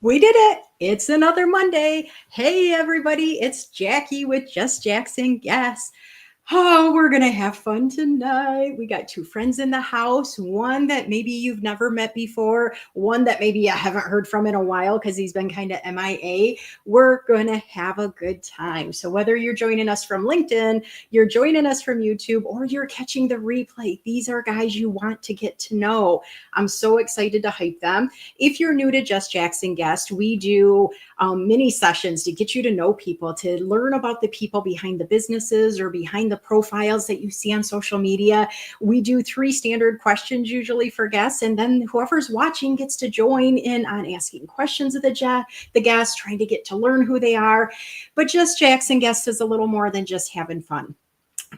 We did it. It's another Monday. Hey, everybody. It's Jackie with Just Jackson Guess. Oh, we're going to have fun tonight. We got two friends in the house, one that maybe you've never met before, one that maybe you haven't heard from in a while because he's been kind of MIA. We're going to have a good time. So whether you're joining us from LinkedIn, you're joining us from YouTube, or you're catching the replay, these are guys you want to get to know. I'm so excited to hype them. If you're new to Just Jackson Guest, we do mini sessions to get you to know people, to learn about the people behind the businesses or behind the profiles that you see on social media. We do 3 standard questions usually for guests, and then whoever's watching gets to join in on asking questions of the guests, trying to get to learn who they are. But Just Jackson Guest is a little more than just having fun.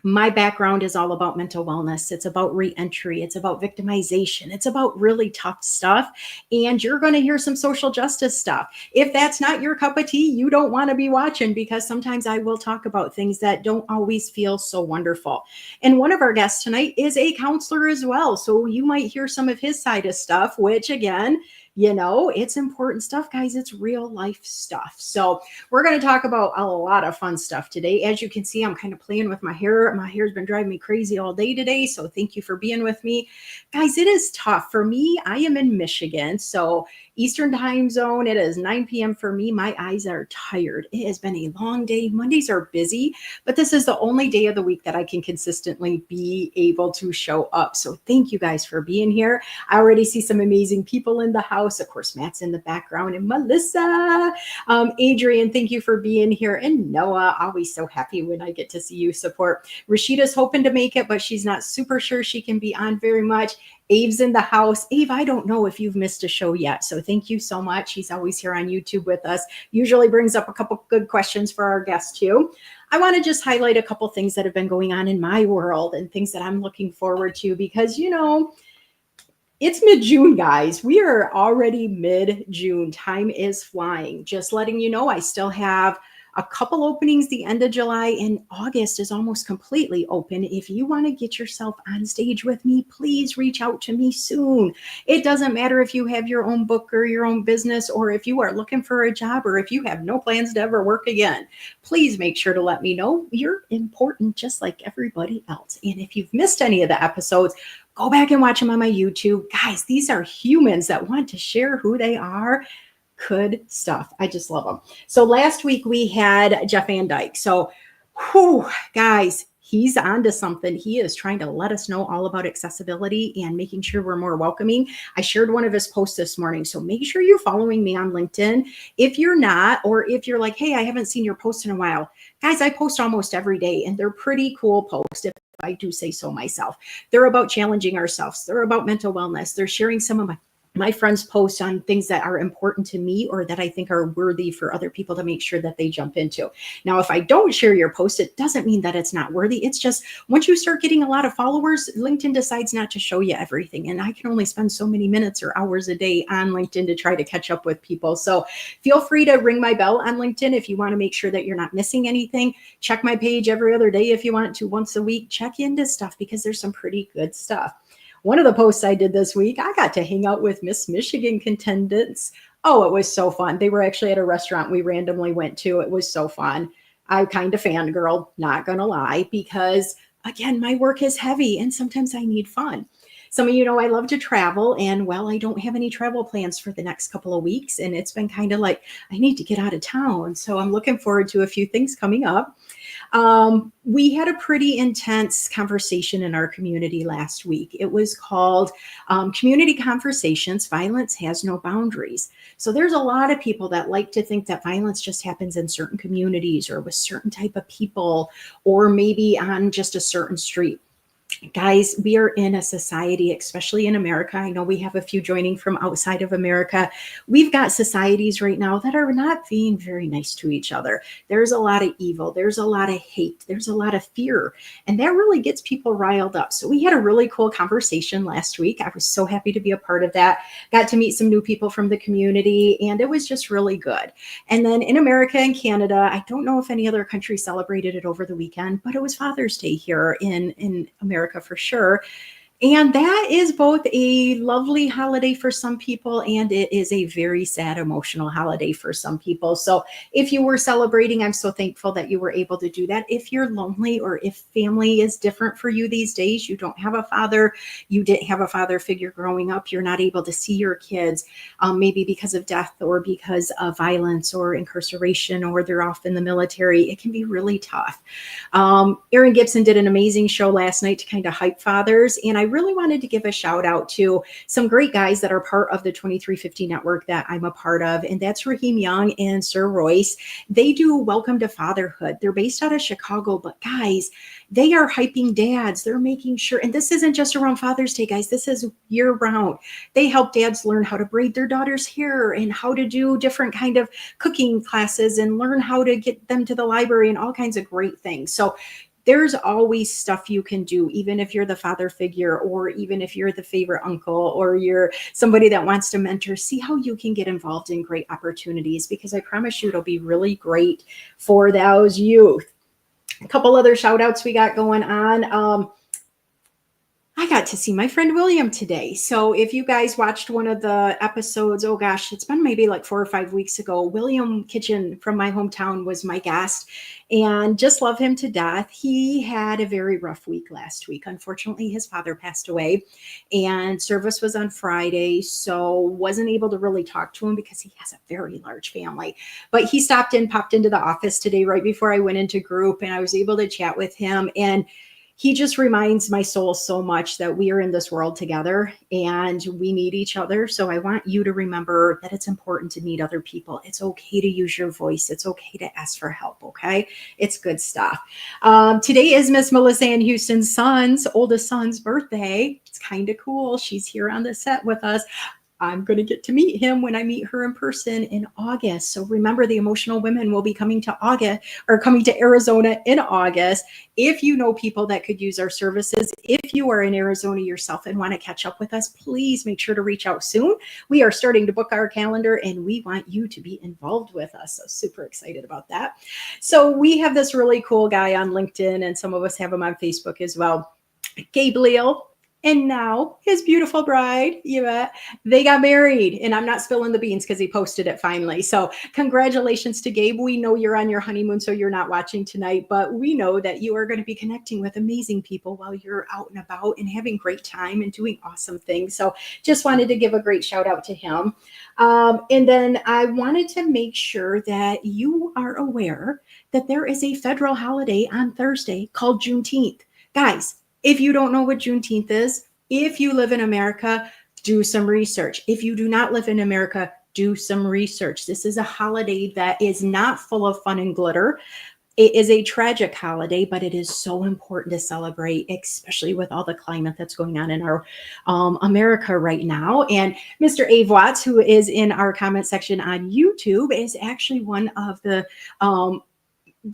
My background is all about mental wellness. It's about reentry. It's about victimization. It's about really tough stuff. And you're going to hear some social justice stuff. If that's not your cup of tea, you don't want to be watching, because sometimes I will talk about things that don't always feel so wonderful. And one of our guests tonight is a counselor as well. So you might hear some of his side of stuff, which again, it's important stuff, guys. It's real life stuff. So we're going to talk about a lot of fun stuff today. As you can see, I'm kind of playing with my hair. My hair's been driving me crazy all day today. So thank you for being with me. Guys, it is tough. For me, I am in Michigan. So Eastern time zone, it is 9 p.m. for me. My eyes are tired. It has been a long day. Mondays are busy, but this is the only day of the week that I can consistently be able to show up. So thank you guys for being here. I already see some amazing people in the house. Of course, Matt's in the background, and Melissa, Adrian, thank you for being here. And Noah, always so happy when I get to see you support. Rashida's hoping to make it, but she's not super sure she can be on very much. Abe's in the house. Abe, I don't know if you've missed a show yet, so thank you so much. He's always here on YouTube with us. Usually brings up a couple good questions for our guests too. I want to just highlight a couple things that have been going on in my world and things that I'm looking forward to, because, it's mid-June, guys. We are already mid-June. Time is flying. Just letting you know, I still have a couple openings the end of July, and August is almost completely open. If you want to get yourself on stage with me, please reach out to me soon. It doesn't matter if you have your own book or your own business, or if you are looking for a job, or if you have no plans to ever work again. Please make sure to let me know. You're important just like everybody else. And if you've missed any of the episodes, go back and watch them on my YouTube. Guys, these are humans that want to share who they are. Good stuff. I just love them. So last week we had Jeff Van Dyke. So, guys, he's onto something. He is trying to let us know all about accessibility and making sure we're more welcoming. I shared one of his posts this morning. So make sure you're following me on LinkedIn. If you're not, or if you're like, hey, I haven't seen your post in a while. Guys, I post almost every day, and they're pretty cool posts, if I do say so myself. They're about challenging ourselves. They're about mental wellness. They're sharing some of my friends post on things that are important to me or that I think are worthy for other people to make sure that they jump into. Now, if I don't share your post, it doesn't mean that it's not worthy. It's just once you start getting a lot of followers, LinkedIn decides not to show you everything. And I can only spend so many minutes or hours a day on LinkedIn to try to catch up with people. So feel free to ring my bell on LinkedIn if you want to make sure that you're not missing anything. Check my page every other day if you want to, once a week. Check into stuff because there's some pretty good stuff. One of the posts I did this week, I got to hang out with Miss Michigan contendants. Oh, it was so fun. They were actually at a restaurant we randomly went to. It was so fun. I kind of fangirl, not going to lie, because again, my work is heavy and sometimes I need fun. Some of you know I love to travel, and well, I don't have any travel plans for the next couple of weeks. And it's been kind of like, I need to get out of town. So I'm looking forward to a few things coming up. We had a pretty intense conversation in our community last week. It was called Community Conversations, Violence Has No Boundaries. So there's a lot of people that like to think that violence just happens in certain communities or with certain type of people, or maybe on just a certain street. Guys, we are in a society, especially in America. I know we have a few joining from outside of America. We've got societies right now that are not being very nice to each other. There's a lot of evil, there's a lot of hate, there's a lot of fear, and that really gets people riled up. So, we had a really cool conversation last week. I was so happy to be a part of that. Got to meet some new people from the community, and it was just really good. And then in America and Canada, I don't know if any other country celebrated it over the weekend, but it was Father's Day here in America for sure. And that is both a lovely holiday for some people and it is a very sad, emotional holiday for some people. So, if you were celebrating, I'm so thankful that you were able to do that. If you're lonely or if family is different for you these days, you don't have a father, you didn't have a father figure growing up, you're not able to see your kids, maybe because of death or because of violence or incarceration, or they're off in the military, it can be really tough. Aaron Gibson did an amazing show last night to kind of hype fathers. And I really wanted to give a shout out to some great guys that are part of the 2350 network that I'm a part of. And that's Raheem Young and Sir Royce. They do Welcome to Fatherhood. They're based out of Chicago, but guys, they are hyping dads. They're making sure, and this isn't just around Father's Day, guys, this is year round. They help dads learn how to braid their daughter's hair and how to do different kind of cooking classes and learn how to get them to the library and all kinds of great things. So there's always stuff you can do, even if you're the father figure, or even if you're the favorite uncle, or you're somebody that wants to mentor. See how you can get involved in great opportunities, because I promise you it'll be really great for those youth. A couple other shout outs we got going on. I got to see my friend William today. So if you guys watched one of the episodes, oh gosh, it's been maybe like 4 or 5 weeks ago. William Kitchen from my hometown was my guest, and just love him to death. He had a very rough week last week. Unfortunately, his father passed away, and service was on Friday, so wasn't able to really talk to him because he has a very large family. But he popped into the office today right before I went into group, and I was able to chat with him. And he just reminds my soul so much that we are in this world together and we need each other. So I want you to remember that it's important to meet other people. It's okay to use your voice. It's okay to ask for help. Okay. It's good stuff. Today is Miss Melissa Ann Houston's oldest son's birthday. It's kind of cool. She's here on the set with us. I'm going to get to meet him when I meet her in person in August. So remember, the Emotional Women will be coming to Arizona in August. If you know people that could use our services, if you are in Arizona yourself and want to catch up with us, please make sure to reach out soon. We are starting to book our calendar and we want you to be involved with us. So super excited about that. So we have this really cool guy on LinkedIn, and some of us have him on Facebook as well. Gabe Leal. And now his beautiful bride, Yvette, they got married. And I'm not spilling the beans because he posted it finally. So congratulations to Gabe. We know you're on your honeymoon, so you're not watching tonight, but we know that you are going to be connecting with amazing people while you're out and about and having great time and doing awesome things. So just wanted to give a great shout out to him. And then I wanted to make sure that you are aware that there is a federal holiday on Thursday called Juneteenth. Guys, if you don't know what Juneteenth is, if you live in America, do some research. If you do not live in America, do some research. This is a holiday that is not full of fun and glitter. It is a tragic holiday, but it is so important to celebrate, especially with all the climate that's going on in our America right now. And Mr. Abe Watts, who is in our comment section on YouTube, is actually one of the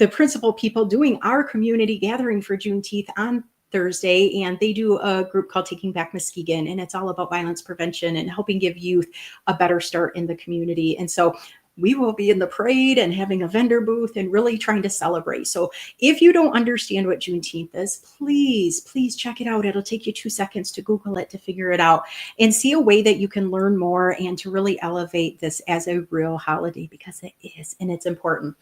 principal people doing our community gathering for Juneteenth on Thursday, and they do a group called Taking Back Muskegon, and it's all about violence prevention and helping give youth a better start in the community. And so we will be in the parade and having a vendor booth and really trying to celebrate. So if you don't understand what Juneteenth is, please check it out. It'll take you 2 seconds to Google it to figure it out and see a way that you can learn more and to really elevate this as a real holiday, because it is, and it's important.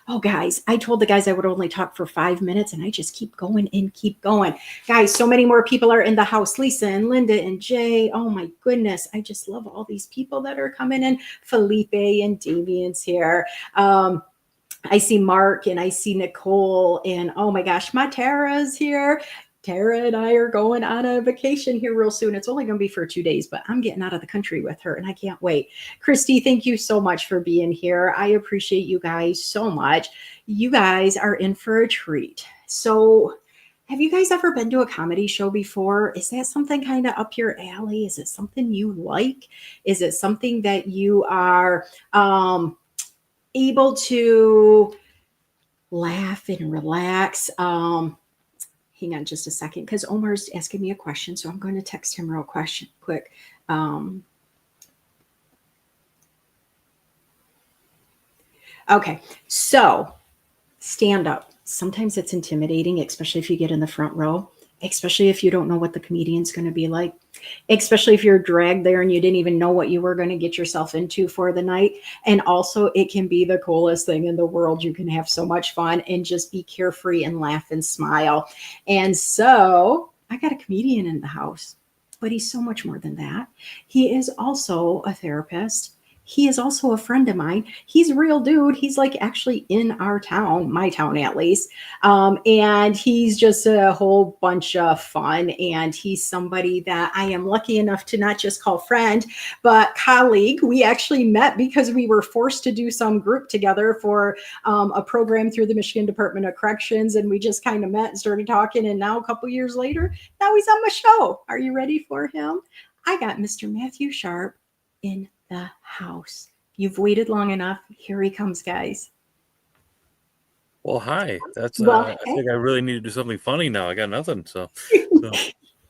Oh, guys, I told the guys I would only talk for 5 minutes, and I just keep going and keep going. Guys, so many more people are in the house. Lisa and Linda and Jay. Oh, my goodness. I just love all these people that are coming in. Felipe and Damien's here. I see Mark and I see Nicole, and oh my gosh, my Tara's here. Tara and I are going on a vacation here real soon. It's only going to be for 2 days, but I'm getting out of the country with her and I can't wait. Christy, thank you so much for being here. I appreciate you guys so much. You guys are in for a treat. So Have you guys ever been to a comedy show before? Is that something kind of up your alley? Is it something you like? Is it something that you are able to laugh and relax? Hang on just a second, because Omar's asking me a question, so I'm going to text him real quick. Okay, so stand up. Sometimes it's intimidating, especially if you get in the front row, especially if you don't know what the comedian's going to be like, especially if you're dragged there and you didn't even know what you were going to get yourself into for the night. And also, it can be the coolest thing in the world. You can have so much fun and just be carefree and laugh and smile. And so, I got a comedian in the house, but he's so much more than that. He is also a therapist. He is also a friend of mine. He's a real dude. He's like actually in our town, my town at least. And he's just a whole bunch of fun. And he's somebody that I am lucky enough to not just call friend, but colleague. We actually met because we were forced to do some group together for a program through the Michigan Department of Corrections. And we just kind of met and started talking. And now, a couple years later, now he's on my show. Are you ready for him? I got Mr. Matthew Sharp in the house. You've waited long enough. Here he comes, guys. Well, hi. That's Well, I think I really need to do something funny now. I got nothing. So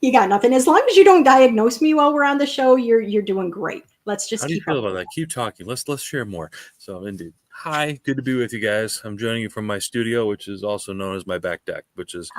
you got nothing. As long as you don't diagnose me while we're on the show, you're doing great. Let's just how do you keep feel up. about that? Keep talking. Let's share more. So indeed. Hi, good to be with you guys. I'm joining you from my studio, which is also known as my back deck, which is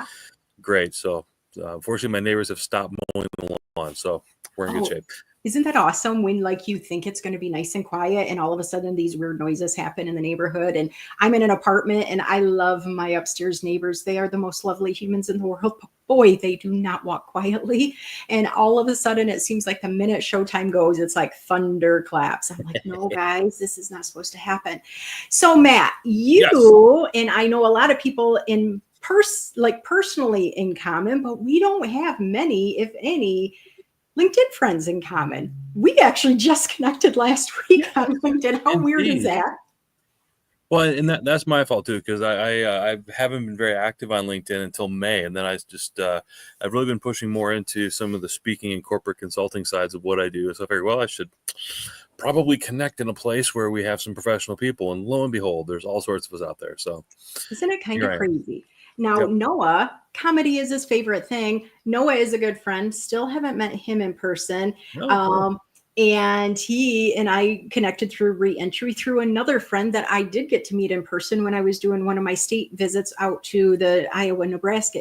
great. So unfortunately, my neighbors have stopped mowing the lawn, so we're in good shape. Isn't that awesome when like you think it's going to be nice and quiet and all of a sudden these weird noises happen in the neighborhood? And I'm in an apartment and I love my upstairs neighbors. They are the most lovely humans in the world. But boy, they do not walk quietly. And all of a sudden it seems like the minute showtime goes, it's like thunder claps. I'm like, no, guys, this is not supposed to happen. So Matt, you and I know a lot of people in personally in common, but we don't have many, if any, LinkedIn friends in common. We actually just connected last week on LinkedIn. How weird is that? Well, and that's my fault too, because I haven't been very active on LinkedIn until May, and then I just I've really been pushing more into some of the speaking and corporate consulting sides of what I do. So I figured, well, I should probably connect in a place where we have some professional people, and lo and behold, there's all sorts of us out there. So isn't it kind of crazy? Now, Noah, comedy is his favorite thing. Noah is a good friend. Still haven't met him in person. Cool. And he and I connected through reentry through another friend that I did get to meet in person when I was doing one of my state visits out to the Iowa, Nebraska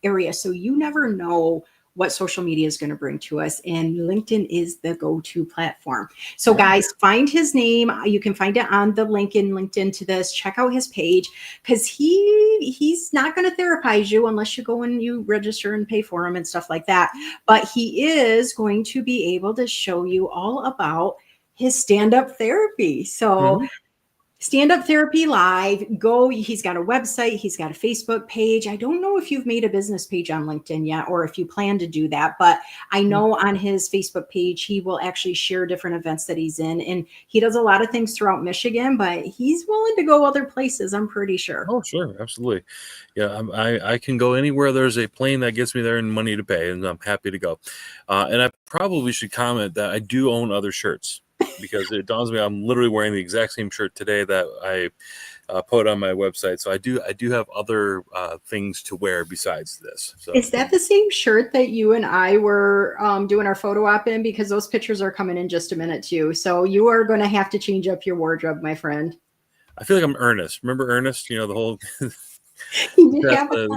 area. So you never know what social media is going to bring to us, and LinkedIn is the go-to platform. So guys, find his name. You can find it on the link in LinkedIn to this. Check out his page, because he's not going to therapize you unless you go and you register and pay for him and stuff like that, but he is going to be able to show you all about his stand-up therapy. So Stand Up Therapy Live, go. He's got a website. He's got a Facebook page. I don't know if you've made a business page on LinkedIn yet or if you plan to do that, but I know on his Facebook page, he will actually share different events that he's in. And he does a lot of things throughout Michigan, but he's willing to go other places, I'm pretty sure. Oh, sure. Absolutely. Yeah, I can go anywhere there's a plane that gets me there and money to pay, and I'm happy to go. And I probably should comment that I do own other shirts, because it dawns on me I'm literally wearing the exact same shirt today that I put on my website. So I do have other things to wear besides this. So is that the same shirt that you and I were doing our photo op in? Because those pictures are coming in just a minute too. So you are going to have to change up your wardrobe, my friend. I feel like I'm Ernest. Remember Ernest? You know, the whole He did have a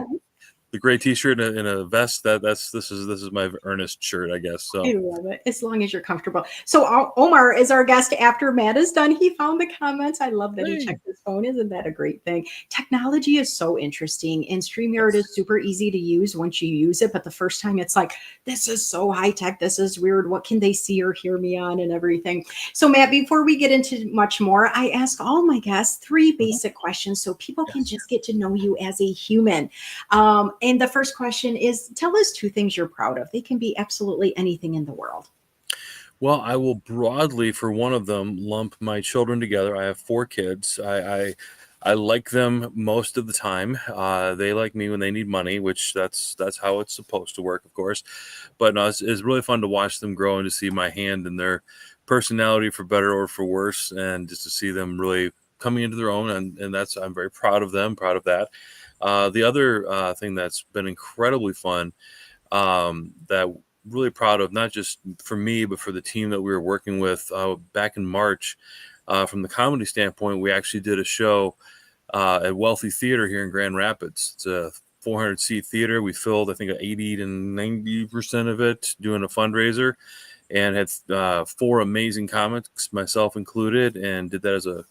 the gray T-shirt and a vest. This is my Ernest shirt, I guess. So I love it, as long as you're comfortable. So Omar is our guest after Matt is done. He found the comments. I love that he checked his phone. Isn't that a great thing? Technology is so interesting, and StreamYard is super easy to use once you use it. But the first time, it's like, this is so high tech. This is weird. What can they see or hear me on and everything? So Matt, before we get into much more, I ask all my guests 3 basic questions so people can just get to know you as a human. And the first question is, tell us 2 things you're proud of. They can be absolutely anything in the world. Well, I will broadly, for one of them, lump my children together. I have 4 kids. I I like them most of the time. They like me when they need money, which that's how it's supposed to work, of course. But no, it's really fun to watch them grow and to see my hand and their personality, for better or for worse, and just to see them really coming into their own. And that's, I'm very proud of them, proud of that. The other thing that's been incredibly fun, that really proud of, not just for me, but for the team that we were working with back in March. From the comedy standpoint, we actually did a show at Wealthy Theater here in Grand Rapids. It's a 400 seat theater. We filled, I think, 80 to 90% of it doing a fundraiser, and had 4 amazing comics, myself included, and did that as a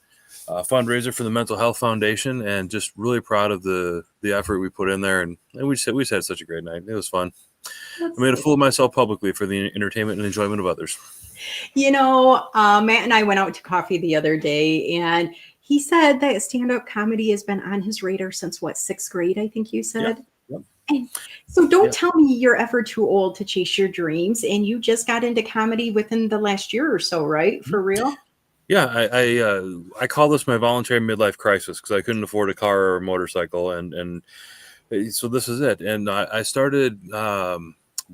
fundraiser for the Mental Health Foundation. And just really proud of the effort we put in there. And we just had such a great night. It was fun. I made a fool of myself publicly for the entertainment and enjoyment of others. Matt and I went out to coffee the other day, and he said that stand-up comedy has been on his radar since what, 6th grade, I think you said. Yep. And so don't tell me you're ever too old to chase your dreams, and you just got into comedy within the last year or so, right? For real? Yeah, I call this my voluntary midlife crisis, because I couldn't afford a car or a motorcycle, and so this is it. And I started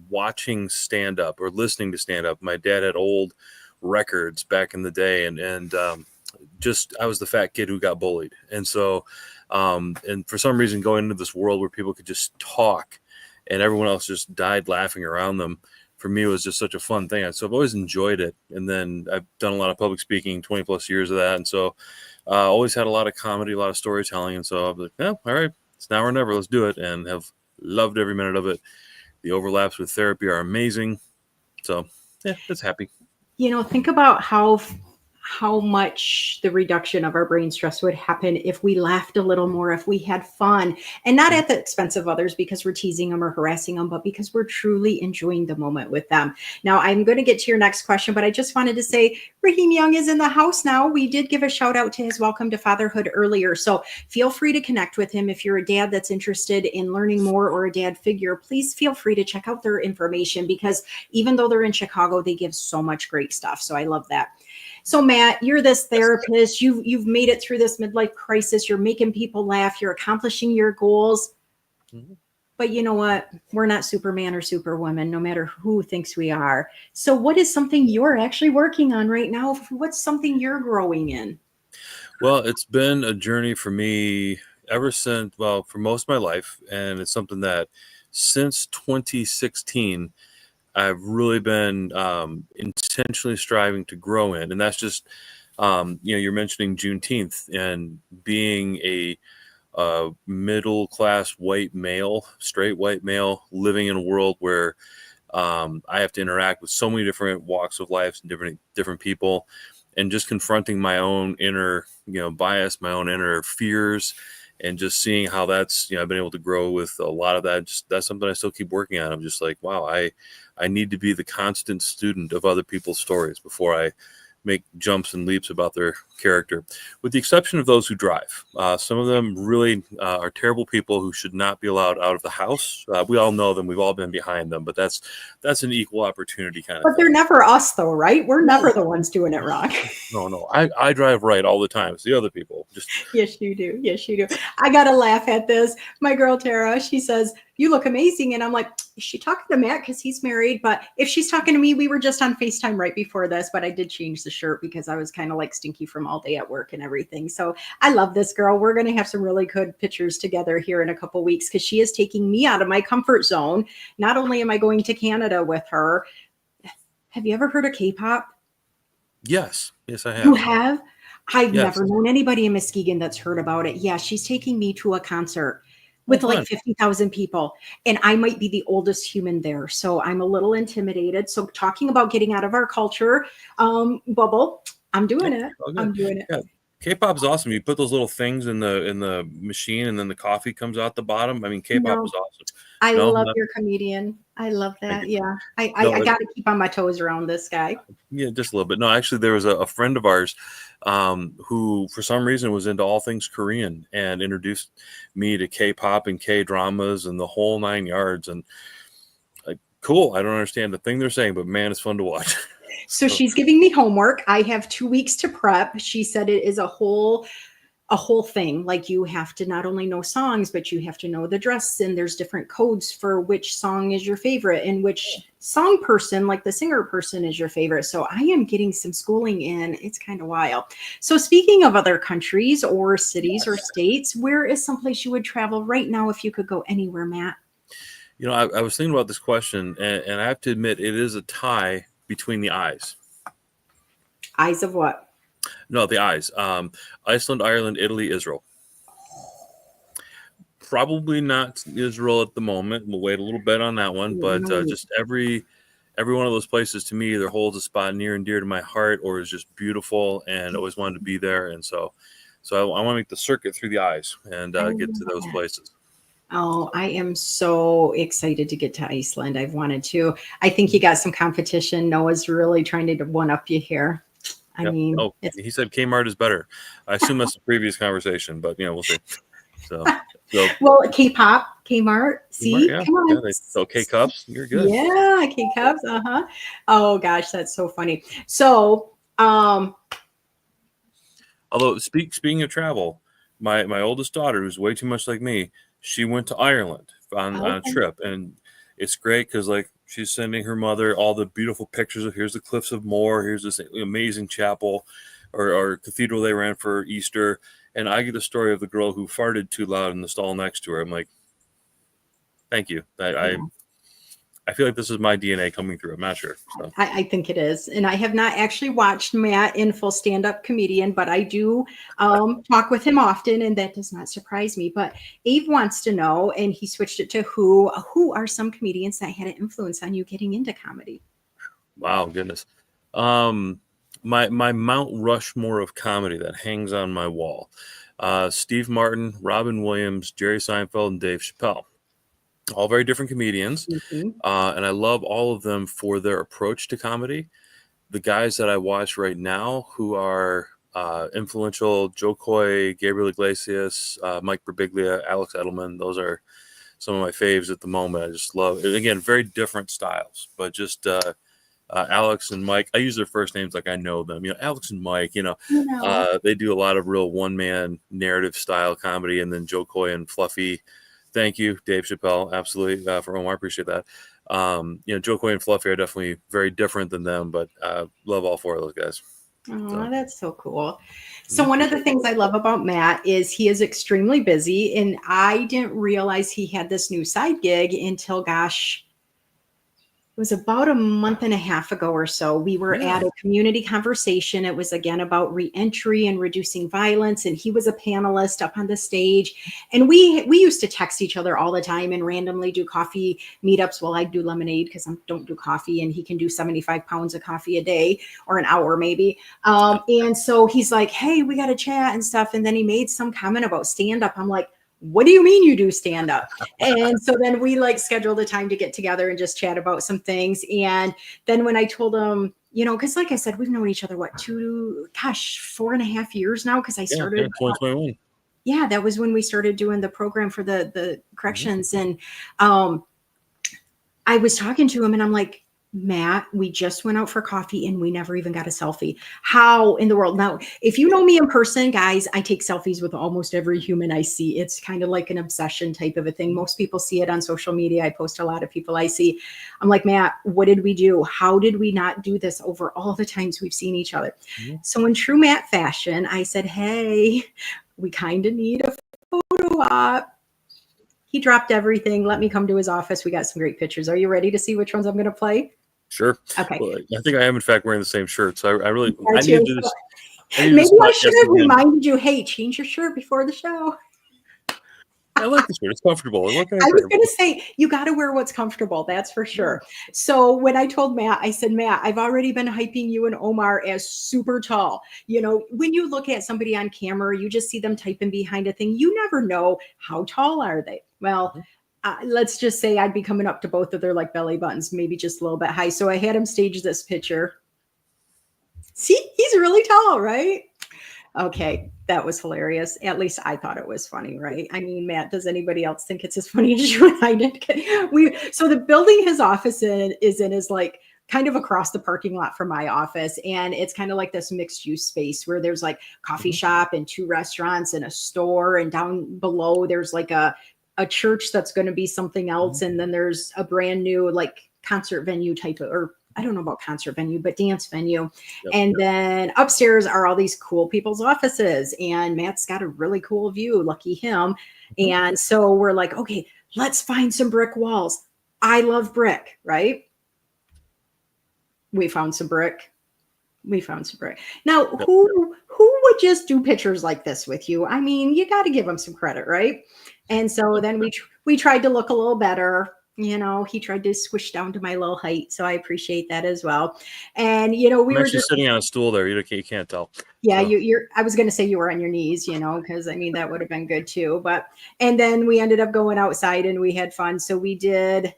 watching stand up, or listening to stand up. My dad had old records back in the day, and just, I was the fat kid who got bullied, and so and for some reason, going into this world where people could just talk and everyone else just died laughing around them, for me, it was just such a fun thing. So I've always enjoyed it. And then I've done a lot of public speaking, 20 plus years of that. And so always had a lot of comedy, a lot of storytelling. And so I was like, yeah, all right, it's now or never, let's do it. And have loved every minute of it. The overlaps with therapy are amazing. So yeah, it's happy. Think about how much the reduction of our brain stress would happen if we laughed a little more, if we had fun, and not at the expense of others because we're teasing them or harassing them, but because we're truly enjoying the moment with them. Now, I'm going to get to your next question, but I just wanted to say Raheem Young is in the house now. We did give a shout out to his Welcome to Fatherhood earlier, so feel free to connect with him. If you're a dad that's interested in learning more, or a dad figure, please feel free to check out their information, because even though they're in Chicago, they give so much great stuff. So I love that. So Matt, you're this therapist. You've made it through this midlife crisis. You're making people laugh. You're accomplishing your goals. Mm-hmm. But you know what? We're not Superman or Superwoman, no matter who thinks we are. So what is something you're actually working on right now? What's something you're growing in? Well, it's been a journey for me ever since, well, for most of my life. And it's something that since 2016, I've really been intentionally striving to grow in. And that's just, you're mentioning Juneteenth, and being a middle-class white male, straight white male, living in a world where I have to interact with so many different walks of life and different people, and just confronting my own inner, bias, my own inner fears, and just seeing how that's, I've been able to grow with a lot of that. Just, that's something I still keep working on. I'm just like, wow, I need to be the constant student of other people's stories before I make jumps and leaps about their character, with the exception of those who drive. Some of them really are terrible people who should not be allowed out of the house. We all know them. We've all been behind them, but that's an equal opportunity kind of But thing. they're never us though, right? We're never the ones doing it wrong. No. I drive right all the time. It's the other people. Yes, you do. Yes, you do. I got to laugh at this. My girl, Tara, she says, you look amazing. And I'm like, is she talking to Matt? Because he's married. But if she's talking to me, we were just on FaceTime right before this, but I did change the shirt because I was kind of like stinky from all day at work and everything. So I love this girl. We're going to have some really good pictures together here in a couple of weeks, because she is taking me out of my comfort zone. Not only am I going to Canada with her. Have you ever heard of K-pop? Yes, I have. You have? I've never known anybody in Muskegon that's heard about it. Yeah, she's taking me to a concert with like 50,000 people, and I might be the oldest human there. So I'm a little intimidated. So talking about getting out of our culture bubble, I'm doing it. I'm doing it. Yeah. K-pop is awesome. You put those little things in the machine, and then the coffee comes out the bottom. I mean, K-pop is awesome. I love your comedian. I love that. Yeah. I got to keep on my toes around this guy. Yeah, just a little bit. No, actually, there was a friend of ours who, for some reason, was into all things Korean, and introduced me to K-pop and K-dramas and the whole 9 yards. And like, cool. I don't understand the thing they're saying, but man, it's fun to watch. So she's giving me homework. I have 2 weeks to prep. She said it is a whole a whole thing. Like you have to not only know songs, but you have to know the dress, and there's different codes for which song is your favorite and which song person, like the singer person, is your favorite. So I am getting some schooling in. It's kind of wild. So speaking of other countries or cities or states, where is someplace you would travel right now if you could go anywhere, Matt? You know, I was thinking about this question, and I have to admit, it is a tie between the eyes. Eyes of what? No, the eyes. Iceland, Ireland, Italy, Israel. Probably not Israel at the moment. We'll wait a little bit on that one, but Right. just every one of those places to me either holds a spot near and dear to my heart, or is just beautiful, and always wanted to be there. And so I want to make the circuit through the eyes and I get to love those that. places. Oh, I am so excited to get to Iceland. I've wanted to. I think you got some competition. Noah's really trying to one up you here. I Yep. mean, Oh, it's he said Kmart is better. I assume that's the previous conversation, but we'll see. So well, K-pop, Kmart. Kmart, See, yeah, come yeah. on. They sell K cups. You're good. Yeah, K-cups. Uh-huh. Oh gosh, that's so funny. So, Although speaking of travel, my oldest daughter, who's way too much like me, she went to Ireland on a okay. trip, and it's great because like she's sending her mother all the beautiful pictures of here's the cliffs of Moher, here's this amazing chapel or cathedral they ran for Easter, and I get the story of the girl who farted too loud in the stall next to her. I'm like, thank you. Yeah. I feel like this is my DNA coming through. I'm not sure. So I think it is. And I have not actually watched Matt in full stand-up comedian, but I do talk with him often, and that does not surprise me. But Eve wants to know, and he switched it to who are some comedians that had an influence on you getting into comedy? wow, goodness. Um, my Mount Rushmore of comedy that hangs on my wall. Steve Martin, Robin Williams, Jerry Seinfeld, and Dave Chappelle. All very different comedians, Mhm. and I love all of them for their approach to comedy. The guys that I watch right now who are influential: Joe Coy, Gabriel Iglesias, Mike Birbiglia, Alex Edelman. Those are some of my faves at the moment. I just love, again, very different styles, but just Alex and Mike. I use their first names like I know them. Alex and Mike. You know, They do a lot of real one man narrative style comedy, and then Joe Coy and Fluffy. Thank you, Dave Chappelle. Absolutely, for Omar. I appreciate that. Joe Coy and Fluffy are definitely very different than them, but love all four of those guys. oh, So that's so cool. So yeah, one for of the sure. things I love about Matt is he is extremely busy, and I didn't realize he had this new side gig until, gosh, it was about a month and a half ago or so. We were Yeah. at a community conversation. It was again about reentry and reducing violence, and he was a panelist up on the stage. And we used to text each other all the time and randomly do coffee meetups. Well, I do lemonade because I don't do coffee, and he can do 75 pounds of coffee a day or an hour maybe. And so he's like, "Hey, we got to chat and stuff." And then he made some comment about stand up. I'm like, what do you mean you do stand up? And so then we like scheduled a time to get together and just chat about some things. And then when I told him, because like I said, we've known each other, what, 4.5 years now? Because I Yeah, started, yeah, 2021. yeah, that was when we started doing the program for the Mhm. corrections. And I was talking to him and I'm like, Matt, we just went out for coffee and we never even got a selfie. How in the world? Now, if you know me in person, guys, I take selfies with almost every human I see. It's kind of like an obsession type of a thing. Most people see it on social media. I post a lot of people I see. I'm like, Matt, what did we do? How did we not do this over all the times we've seen each other? Mhm. So in true Matt fashion, I said, hey, we kind of need a photo op. He dropped everything. Let me come to his office. We got some great pictures. Are you ready to see which ones I'm going to play? Sure. Okay. Well, I think I am in fact wearing the same shirt. So I Got need to you. do this. I need to do Maybe this I should podcast have again. reminded you, hey, change your shirt before the show. I like this shirt. It's comfortable. What can I I was say? going to say, you got to wear what's comfortable. That's for sure. So when I told Matt, I said, Matt, I've already been hyping you and Omar as super tall. When you look at somebody on camera, you just see them typing behind a thing. You never know how tall are they. Well, Mhm. let's just say I'd be coming up to both of their like belly buttons, maybe just a little bit high. So I had him stage this picture. See, he's really tall, right? Okay, that was hilarious. At least I thought it was funny, right? I mean, Matt, does anybody else think it's as funny as you and I did? So the building his office is in is like kind of across the parking lot from my office. And it's kind of like this mixed use space where there's like coffee Mhm. shop and 2 restaurants and a store. And down below, there's like a church that's going to be something else. Mhm. And then there's a brand new like concert venue type of, or I don't know about concert venue, but dance venue. Yep. And then upstairs are all these cool people's offices. And Matt's got a really cool view, lucky him. Mhm. And so we're like, okay, let's find some brick walls. I love brick, right? We found some brick. We found some brick. Now, Yep. who would just do pictures like this with you? I mean, you got to give them some credit, right? And so then we tried to look a little better. You know, he tried to squish down to my little height, so I appreciate that as well. And you know, we I'm were actually just sitting on a stool there. You can't tell. yeah, So you're. I was going to say you were on your knees, you know, because I mean that would have been good too. But and then we ended up going outside and we had fun. So we did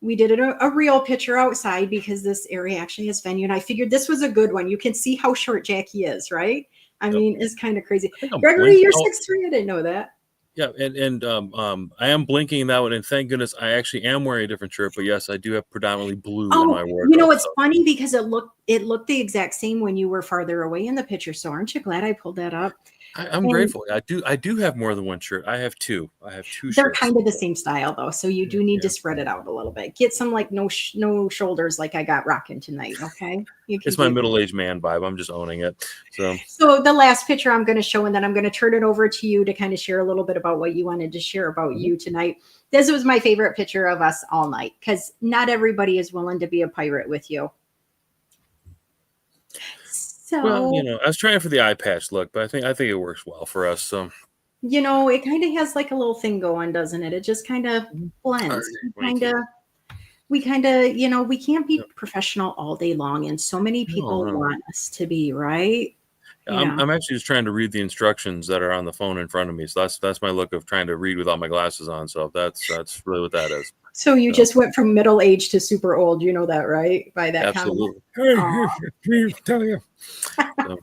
a real picture outside because this area actually has venue, and I figured this was a good one. You can see how short Jackie is, right? I yep. mean, it's kind of crazy. I think I'm Gregory, blinking. you're Oh, 6'3". I didn't know that. yeah, and I am blinking in that one, and thank goodness I actually am wearing a different shirt. But yes, I do have predominantly blue in Oh, my you know, wardrobe. it's So funny because it looked the exact same when you were farther away in the picture. So aren't you glad I pulled that up? I'm And grateful. I do have more than one shirt. I have two. I have two they're shirts. kind of the same style though, so you Yeah, do need to yeah. spread it out a little bit. Get some like no shoulders like I got rocking tonight. Okay, you can It's my keep. middle-aged man vibe. I'm just owning it. So So the last picture I'm going to show, and then I'm going to turn it over to you to kind of share a little bit about what you wanted to share about mhm. you tonight. This was my favorite picture of us all night because not everybody is willing to be a pirate with you. Well, So I was trying for the eye patch look, but I think it works well for us. So you know, it kind of has like a little thing going, doesn't it? It just kind of Mhm. All blends. right, thank you. You know, we can't Yep. be professional all day long, and so many No, people no. want us to be, right? Yeah, I'm Yeah. I'm actually just trying to read the instructions that are on the phone in front of me. So that's my look of trying to read without my glasses on. So that's really what that is. So you So just went from middle age to super old. You know that, right? By that comment. absolutely. Hey, Oh, me tell you. So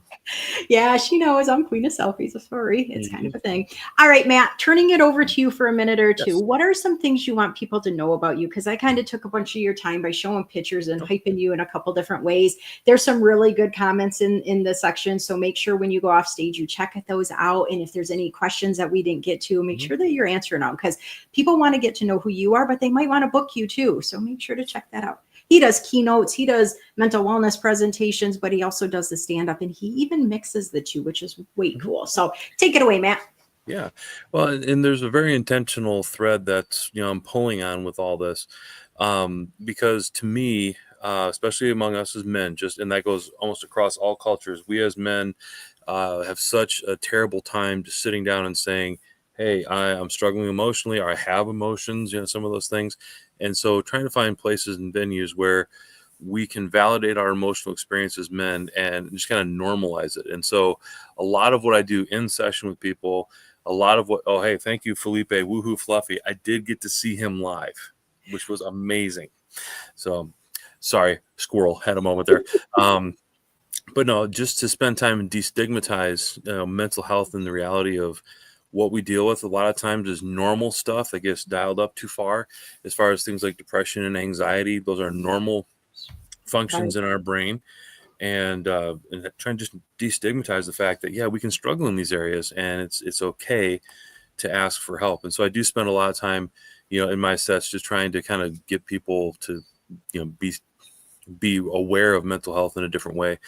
yeah, she knows I'm queen of selfies. Sorry, it's kind mhm. of a thing. All right, Matt, turning it over to you for a minute or two. Yes. What are some things you want people to know about you? Because I kind of took a bunch of your time by showing pictures and Yep. hyping you in a couple different ways. There's some really good comments in the section, so make sure when you go off stage you check those out. And if there's any questions that we didn't get to, make Mhm. sure that you're answering them because people want to get to know who you are, but they might want to book you too. So make sure to check that out. He does keynotes, he does mental wellness presentations, but he also does the stand up and he even mixes the two, which is way Mhm. cool. So take it away, Matt. Yeah. Well, and there's a very intentional thread that's I'm pulling on with all this, because to me, especially among us as men, just and that goes almost across all cultures, we as men have such a terrible time just sitting down and saying, "Hey, I'm struggling emotionally, or I have emotions," some of those things, and so trying to find places and venues where we can validate our emotional experience as men and just kind of normalize it. And so, a lot of what I do in session with people, a lot of what, oh, hey, thank you, Felipe, woohoo, Fluffy. I did get to see him live, which was amazing. So, sorry, squirrel had a moment there. Um, but no, just to spend time and destigmatize mental health and the reality of what we deal with a lot of times is normal stuff that gets dialed up too far. As far as things like depression and anxiety, those are normal Right. functions in our brain, and trying to just destigmatize the fact that yeah, we can struggle in these areas and it's okay to ask for help. And so I do spend a lot of time in my sets just trying to kind of get people to be aware of mental health in a different way.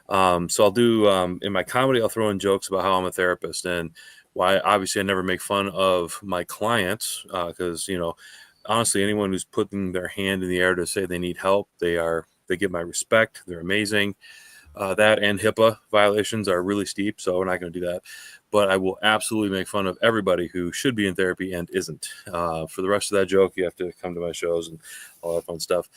So I'll do in my comedy, I'll throw in jokes about how I'm a therapist and why obviously I never make fun of my clients because honestly, anyone who's putting their hand in the air to say they need help, they get my respect. They're amazing. That and HIPAA violations are really steep, so we're not going to do that. But I will absolutely make fun of everybody who should be in therapy and isn't. For the rest of that joke, you have to come to my shows and all that fun stuff.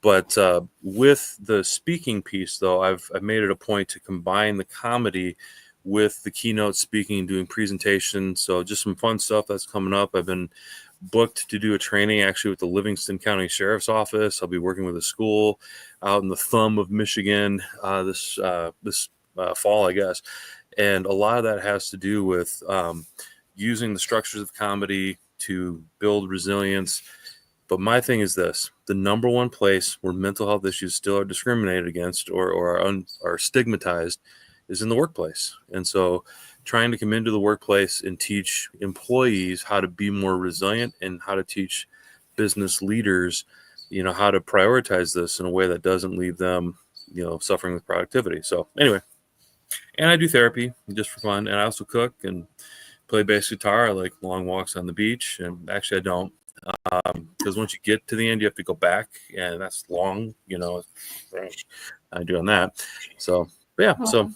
But with the speaking piece, though, I've made it a point to combine the comedy with the keynote speaking, doing presentations. So just some fun stuff that's coming up. I've been booked to do a training actually with the Livingston County Sheriff's Office. I'll be working with a school out in the thumb of Michigan this fall, I guess. And a lot of that has to do with using the structures of comedy to build resilience But my thing is this: the number one place where mental health issues still are discriminated against or are stigmatized is in the workplace. And so trying to come into the workplace and teach employees how to be more resilient and how to teach business leaders, how to prioritize this in a way that doesn't leave them, suffering with productivity. So anyway, and I do therapy just for fun. And I also cook and play bass guitar. I like long walks on the beach. And actually I don't, because once you get to the end, you have to go back, and that's long, I do on that. So yeah, so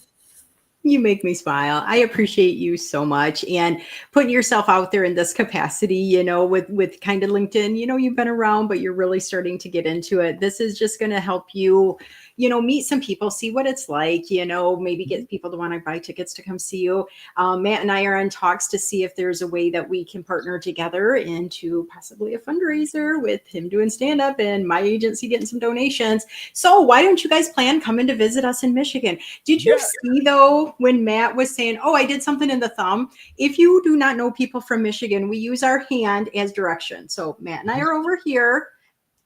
you make me smile. I appreciate you so much, and putting yourself out there in this capacity, with kind of LinkedIn, you've been around, but you're really starting to get into it. This is just going to help you, meet some people, see what it's like, maybe get people to want to buy tickets to come see you. Matt and I are in talks to see if there's a way that we can partner together into possibly a fundraiser with him doing stand-up and my agency getting some donations. So why don't you guys plan coming to visit us in Michigan? Did you see, though, when Matt was saying, oh, I did something in the thumb? If you do not know people from Michigan, we use our hand as direction. So Matt and I are over here.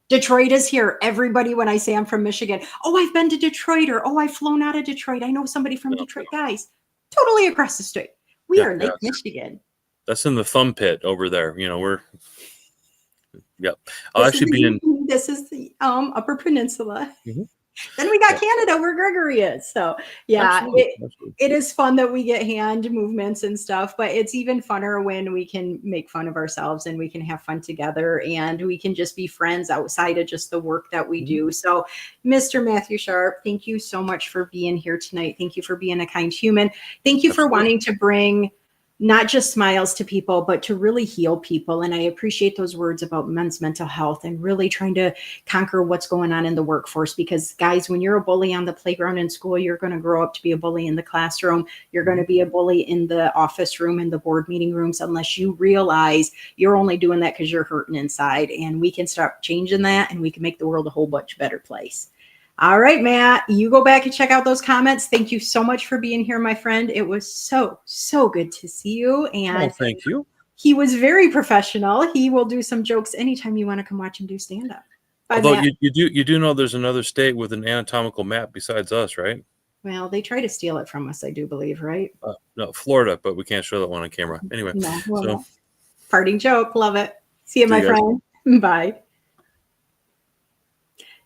Detroit is here. Everybody, when I say I'm from Michigan, oh, I've been to Detroit, or oh, I've flown out of Detroit. I know somebody from Detroit. Guys, totally across the street. We are Lake Michigan. That's in the thumb pit over there. I'll actually be in. This is the Upper Peninsula. Mm-hmm. Then we got Canada, where Gregory is. So yeah, it is fun that we get hand movements and stuff, but it's even funner when we can make fun of ourselves and we can have fun together, and we can just be friends outside of just the work that we do. So Mr. Matthew Sharp, thank you so much for being here tonight. Thank you for being a kind human. Thank you for wanting to bring not just smiles to people, but to really heal people. And I appreciate those words about men's mental health and really trying to conquer what's going on in the workforce. Because guys, when you're a bully on the playground in school, you're going to grow up to be a bully in the classroom. You're going to be a bully in the office room, in the board meeting rooms, unless you realize you're only doing that because you're hurting inside. And we can start changing that, and we can make the world a whole bunch better place. All right, Matt, you go back and check out those comments. Thank you so much for being here, my friend. It was so good to see you. And thank you. He was very professional. He will do some jokes anytime you want to come watch him do stand-up. Although you do know there's another state with an anatomical map besides us, right? Well, they try to steal it from us, I do believe, right? No, Florida, but we can't show that one on camera. Anyway, no. Parting joke. Love it. See you, my friend. Bye.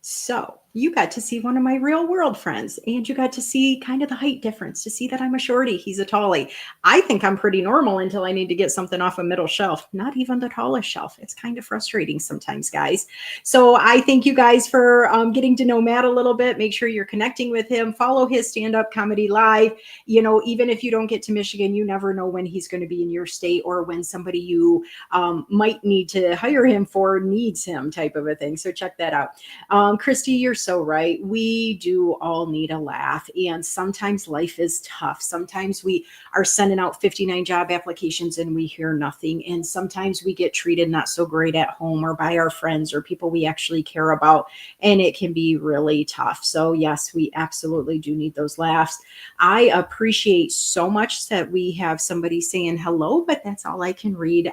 So you got to see one of my real world friends, and you got to see kind of the height difference, to see that I'm a shorty. He's a tallie. I think I'm pretty normal until I need to get something off a middle shelf, not even the tallest shelf. It's kind of frustrating sometimes, guys. So I thank you guys for getting to know Matt a little bit. Make sure you're connecting with him. Follow his stand-up comedy live. Even if you don't get to Michigan, you never know when he's going to be in your state, or when somebody you might need to hire him for needs him, type of a thing. So check that out. Christy, you're so right. We do all need a laugh, and sometimes life is tough. Sometimes we are sending out 59 job applications and we hear nothing, and sometimes we get treated not so great at home or by our friends or people we actually care about, and it can be really tough. So yes, we absolutely do need those laughs. I appreciate so much that we have somebody saying hello, but that's all I can read.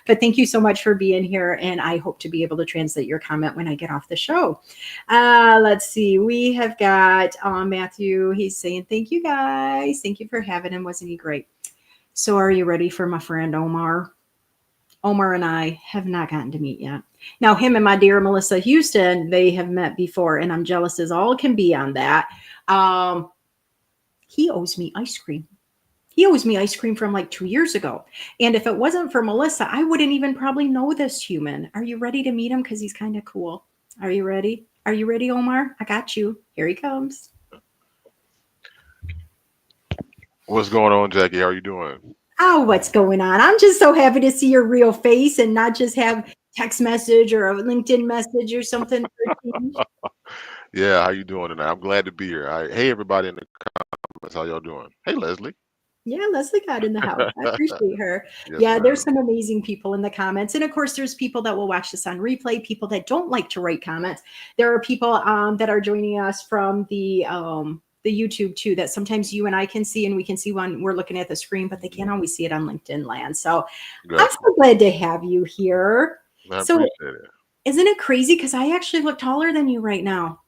But thank you so much for being here, and I hope to be able to translate your comment when I get off the show. Let's see. We have got Matthew. He's saying, thank you, guys. Thank you for having him. Wasn't he great? So are you ready for my friend Omar? Omar and I have not gotten to meet yet. Now, him and my dear Melissa Houston, they have met before, and I'm jealous as all can be on that. He owes me ice cream. He owes me ice cream from like 2 years ago. And if it wasn't for Melissa, I wouldn't even probably know this human. Are you ready to meet him? Because he's kind of cool. Are you ready? Are you ready, Omar? I got you. Here he comes. What's going on, Jackie? How are you doing? Oh, what's going on? I'm just so happy to see your real face and not just have text message or a LinkedIn message or something. Yeah, how you doing tonight? I'm glad to be here. Hey, everybody in the comments, how y'all doing? Hey, Leslie. Yeah, Leslie got in the house. I appreciate her. Yes, there's some amazing people in the comments. And of course, there's people that will watch this on replay, people that don't like to write comments. There are people that are joining us from the YouTube too, that sometimes you and I can see, and we can see when we're looking at the screen, but they can't always see it on LinkedIn land. So I'm so glad to have you here. I appreciate it. Isn't it crazy? Because I actually look taller than you right now.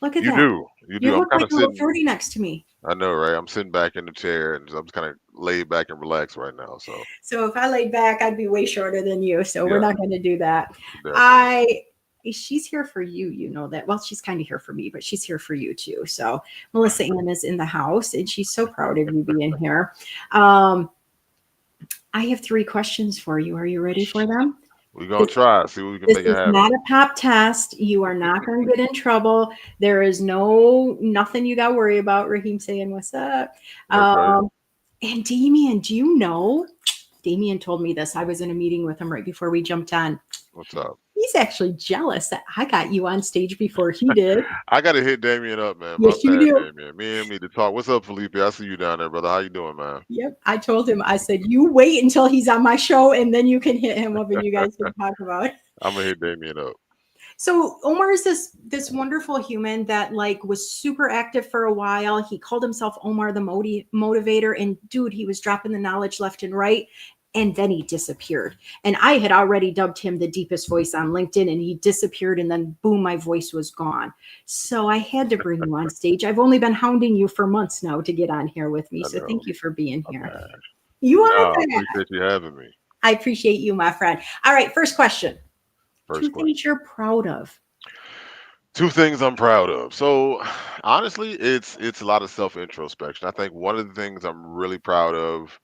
Look at You that. do, you You do. I'm look kind like of a little sitting. shorty next to me. I know, right? I'm sitting back in the chair and I'm just kind of laid back and relaxed right now. So So if I laid back, I'd be way shorter than you. So we're yeah, not going to do that. definitely. I she's here for you, you know that. Well, she's kind of here for me, but she's here for you too. So Melissa Ann is in the house and she's so proud of you being here. Um, I have 3 questions for you. Are you ready for them? We're gonna This try, see what we can this make it is happen. not a pop test. You are not going to get in trouble. There is nothing you got to worry about. Raheem saying what's up. Okay, Um, and Damien, do you know? Damien told me this. I was in a meeting with him right before we jumped on. what's up? He's actually jealous that I got you on stage before he did. I gotta hit Damien up, man. My Yes, you bad, do. Damien. Me and me to talk. What's up, Felipe? I see you down there, brother. How you doing, man? Yep. I told him, I said, you wait until he's on my show and then you can hit him up and you guys can talk about it. I'm gonna hit Damien up. So Omar is this wonderful human that like was super active for a while. He called himself Omar the motivator, and dude, he was dropping the knowledge left and right. And then he disappeared. And I had already dubbed him the deepest voice on LinkedIn, and he disappeared. And then boom, my voice was gone. So I had to bring you on stage. I've only been hounding you for months now to get on here with me. I So know. thank you for being I'm here. mad. You are No, I bad. appreciate you having me. I appreciate you, my friend. All right, first question. First 2 things question. you're proud of. 2 things I'm proud of. So honestly, it's a lot of self introspection. I think one of the things I'm really proud of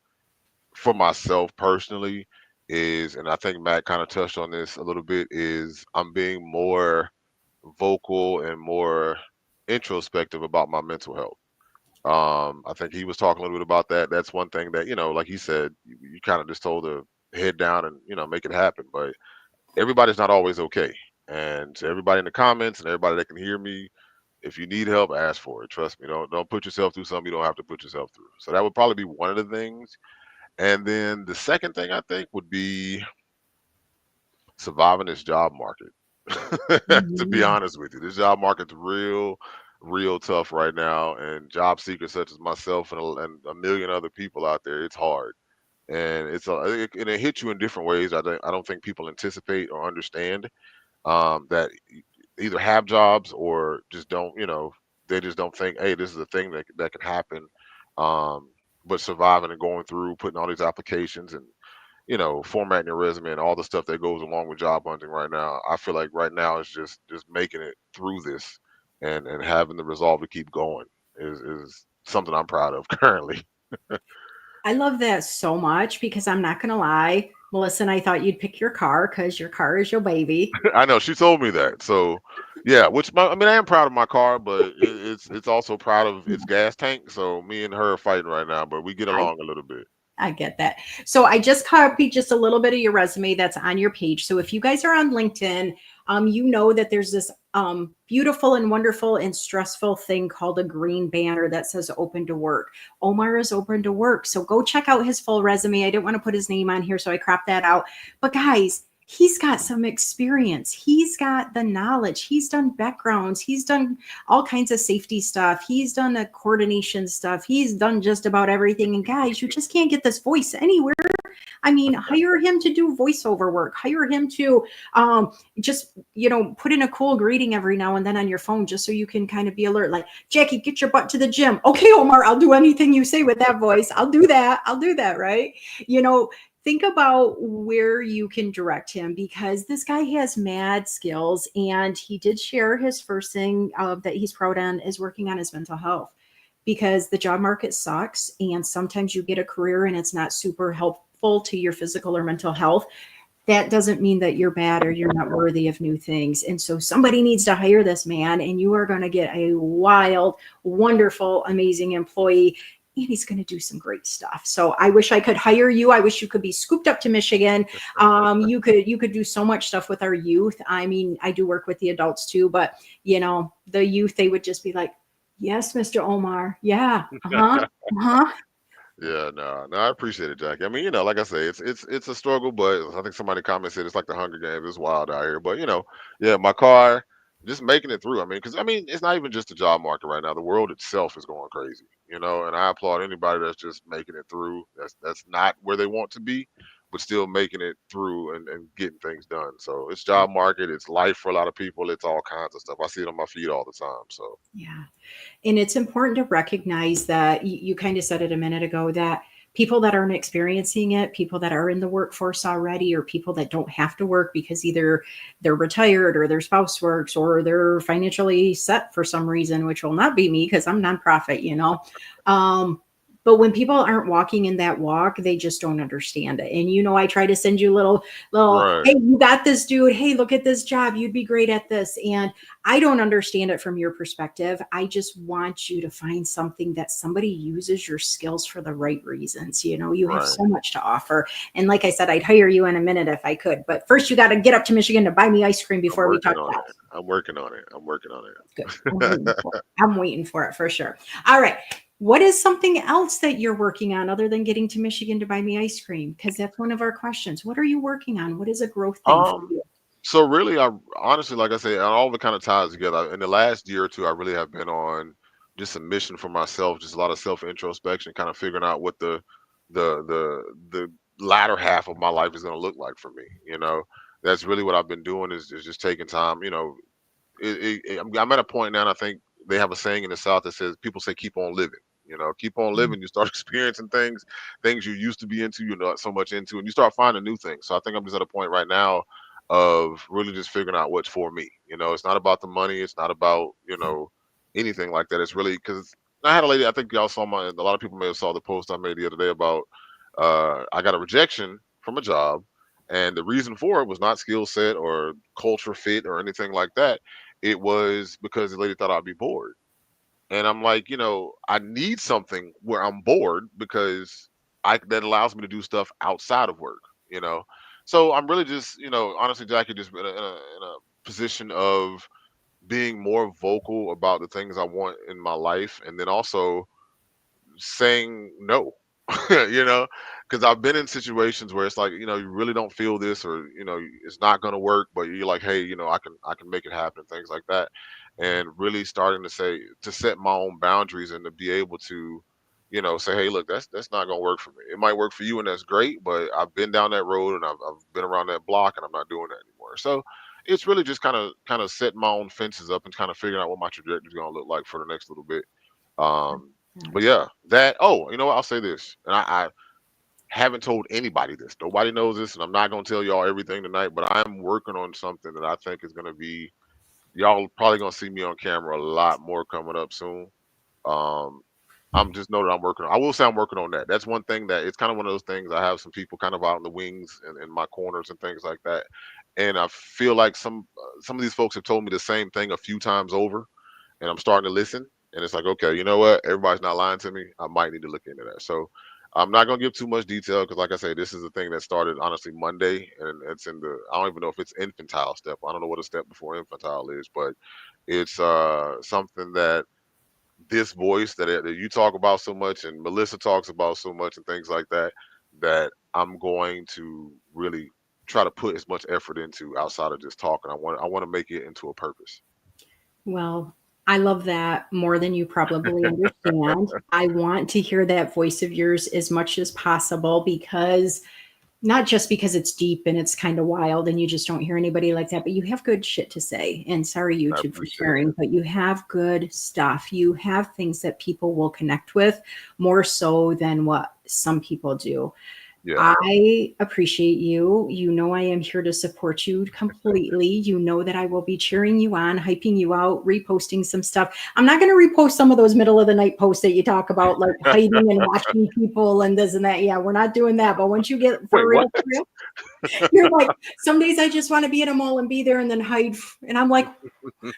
for myself personally is, and I think Matt kind of touched on this a little bit, is I'm being more vocal and more introspective about my mental health. I think he was talking a little bit about that. That's one thing that, like he said, you kind of just told to head down and, make it happen. But everybody's not always okay. And to everybody in the comments and everybody that can hear me, if you need help, ask for it. Trust me. Don't put yourself through something you don't have to put yourself through. So that would probably be one of the things. And then the second thing I think would be surviving this job market. To be Mhm. honest with you, this job market's real tough right now, and job seekers such as myself and a million other people out there, it's hard, and and it hits you in different ways. I don't think people anticipate or understand that either have jobs or just don't. They just don't think, hey, this is a thing that can happen. Um, but surviving and going through, putting all these applications and formatting your resume and all the stuff that goes along with job hunting right now. I feel like right now it's just making it through this and having the resolve to keep going is something I'm proud of currently. I love that so much because I'm not going to lie. Melissa and I thought you'd pick your car because your car is your baby. I know she told me that. So yeah, I mean I am proud of my car, but it's also proud of its gas tank. So me and her are fighting right now, but we get I along a little bit. I get that. So I just copied just a little bit of your resume that's on your page. So if you guys are on LinkedIn, you know that there's this beautiful and wonderful and stressful thing called a green banner that says open to work. Omar is open to work. So go check out his full resume. I didn't want to put his name on here, so I cropped that out. But guys, he's got some experience. He's got the knowledge. He's done backgrounds. He's done all kinds of safety stuff. He's done the coordination stuff. He's done just about everything. And guys, you just can't get this voice anywhere. I mean, hire him to do voiceover work. Hire him to just, put in a cool greeting every now and then on your phone just so you can kind of be alert. Like, Jackie, get your butt to the gym. Okay, Omar, I'll do anything you say with that voice. I'll do that. I'll do that, right? You know, think about where you can direct him because this guy has mad skills, and he did share his first thing that he's proud on is working on his mental health because the job market sucks, and sometimes you get a career and it's not super helpful to your physical or mental health. That doesn't mean that you're bad or you're not worthy of new things. And so somebody needs to hire this man, and you are going to get a wild, wonderful, amazing employee. And he's going to do some great stuff. So I wish I could hire you. I wish you could be scooped up to Michigan. You could do so much stuff with our youth. I mean, I do work with the adults too, but the youth, they would just be like, "Yes, Mr. Omar. Yeah. Uh-huh. Uh-huh." Yeah, no, I appreciate it, Jackie. I mean, like I say, it's a struggle, but I think somebody commented it's like the Hunger Games. It's wild out here, but yeah, my car, just making it through. I mean, because it's not even just the job market right now. The world itself is going crazy, and I applaud anybody that's just making it through. That's not where they want to be, but still making it through and getting things done. So it's job market, it's life for a lot of people, it's all kinds of stuff. I see it on my feed all the time. So Yeah. And it's important to recognize that you kind of said it a minute ago that people that aren't experiencing it, people that are in the workforce already, or people that don't have to work because either they're retired or their spouse works or they're financially set for some reason, which will not be me because I'm nonprofit, you know. Um, but when people aren't walking in that walk, they just don't understand it. And you know, I try to send you little, right, hey, you got this, dude. Hey, look at this job. You'd be great at this. And I don't understand it from your perspective. I just want you to find something that somebody uses your skills for the right reasons. You know, you have right. so much to offer. And like I said, I'd hire you in a minute if I could. But first, you got to get up to Michigan to buy me ice cream I'm before we working talk on about it. I'm working on it. I'm working on it. Good. it. I'm waiting for it for sure. All right. What is something else that you're working on other than getting to Michigan to buy me ice cream? Because that's one of our questions. What are you working on? What is a growth thing for um, you? so really, I honestly, like I said, all of it kind of ties together. In the last year or two, I really have been on just a mission for myself, just a lot of self introspection, kind of figuring out what the latter half of my life is going to look like for me. That's really what I've been doing is just taking time. I'm at a point now, and I think they have a saying in the South that says people say keep on living. Keep on living. You start experiencing things you used to be into, you're not so much into, and you start finding new things. So I think I'm just at a point right now of really just figuring out what's for me. It's not about the money. It's not about anything like that. It's really because I had a lady. I think y'all saw a lot of people may have saw the post I made the other day about I got a rejection from a job, and the reason for it was not skill set or culture fit or anything like that. It was because the lady thought I'd be bored. And I'm like, I need something where I'm bored because that allows me to do stuff outside of work, you know. So I'm really just, honestly, Jackie, just in a position of being more vocal about the things I want in my life, and then also saying no. you know because I've been in situations where it's like, you really don't feel this, or it's not going to work, but you're like, hey, I can make it happen, things like that. And really starting to set my own boundaries and to be able to say, hey, look, that's not going to work for me. It might work for you, and that's great, but I've been down that road, and I've been around that block, and I'm not doing that anymore. So it's really just kind of setting my own fences up and kind of figuring out what my trajectory is going to look like for the next little bit. um but yeah, that. Oh, you know what? I'll say this, and I haven't told anybody this. Nobody knows this, and I'm not gonna tell y'all everything tonight. But I'm working on something that I think is gonna be. Y'all probably gonna see me on camera a lot more coming up soon. Um, I'm just know that I'm working. I will say I'm working on that. That's one thing that it's kind of one of those things. I have some people kind of out in the wings and in my corners and things like that, and I feel like some of these folks have told me the same thing a few times over, and I'm starting to listen. And it's like, okay, you know what? Everybody's not lying to me. I might need to look into that. So I'm not gonna give too much detail because, like I say, this is a thing that started honestly Monday, and it's in the. I don't even know if it's infantile step. I don't know what a step before infantile is, but it's something that this voice that you talk about so much and Melissa talks about so much and things like that, that I'm going to really try to put as much effort into outside of just talking. I want to make it into a purpose. Well, I love that more than you probably understand. I want to hear that voice of yours as much as possible because not just because it's deep and it's kind of wild and you just don't hear anybody like that, but you have good shit to say. And sorry, I YouTube, for appreciate sharing, it. but you have good stuff. You have things that people will connect with more so than what some people do. Yeah. I appreciate you. You know, I am here to support you completely. You know that I will be cheering you on, hyping you out, reposting some stuff. I'm not going to repost some of those middle of the night posts that you talk about, like hiding and watching people and this and that. Yeah, we're not doing that. But once you get Wait, what? for real, you're like, some days I just want to be at a mall and be there and then hide. And I'm like,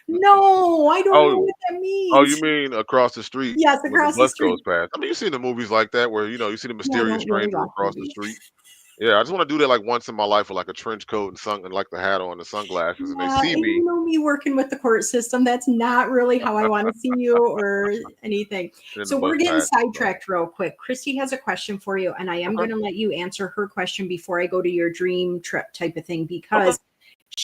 no, I don't know Oh, what that oh, you means. mean across the street Yes, when the across the bus goes street. past? I mean, you see the movies like that where you see the Yeah, I mysterious don't really stranger watch across the movies. street. Yeah, I just want to do that like once in my life with like a trench coat and like the hat on, the sunglasses, and they Yeah, see and me you know me working with the court system, that's not really how I want to see you or anything. in the So bus we're getting pass. So, sidetracked real quick. Christy has a question for you, and I am okay, going to let you answer her question before I go to your dream trip type of thing okay. because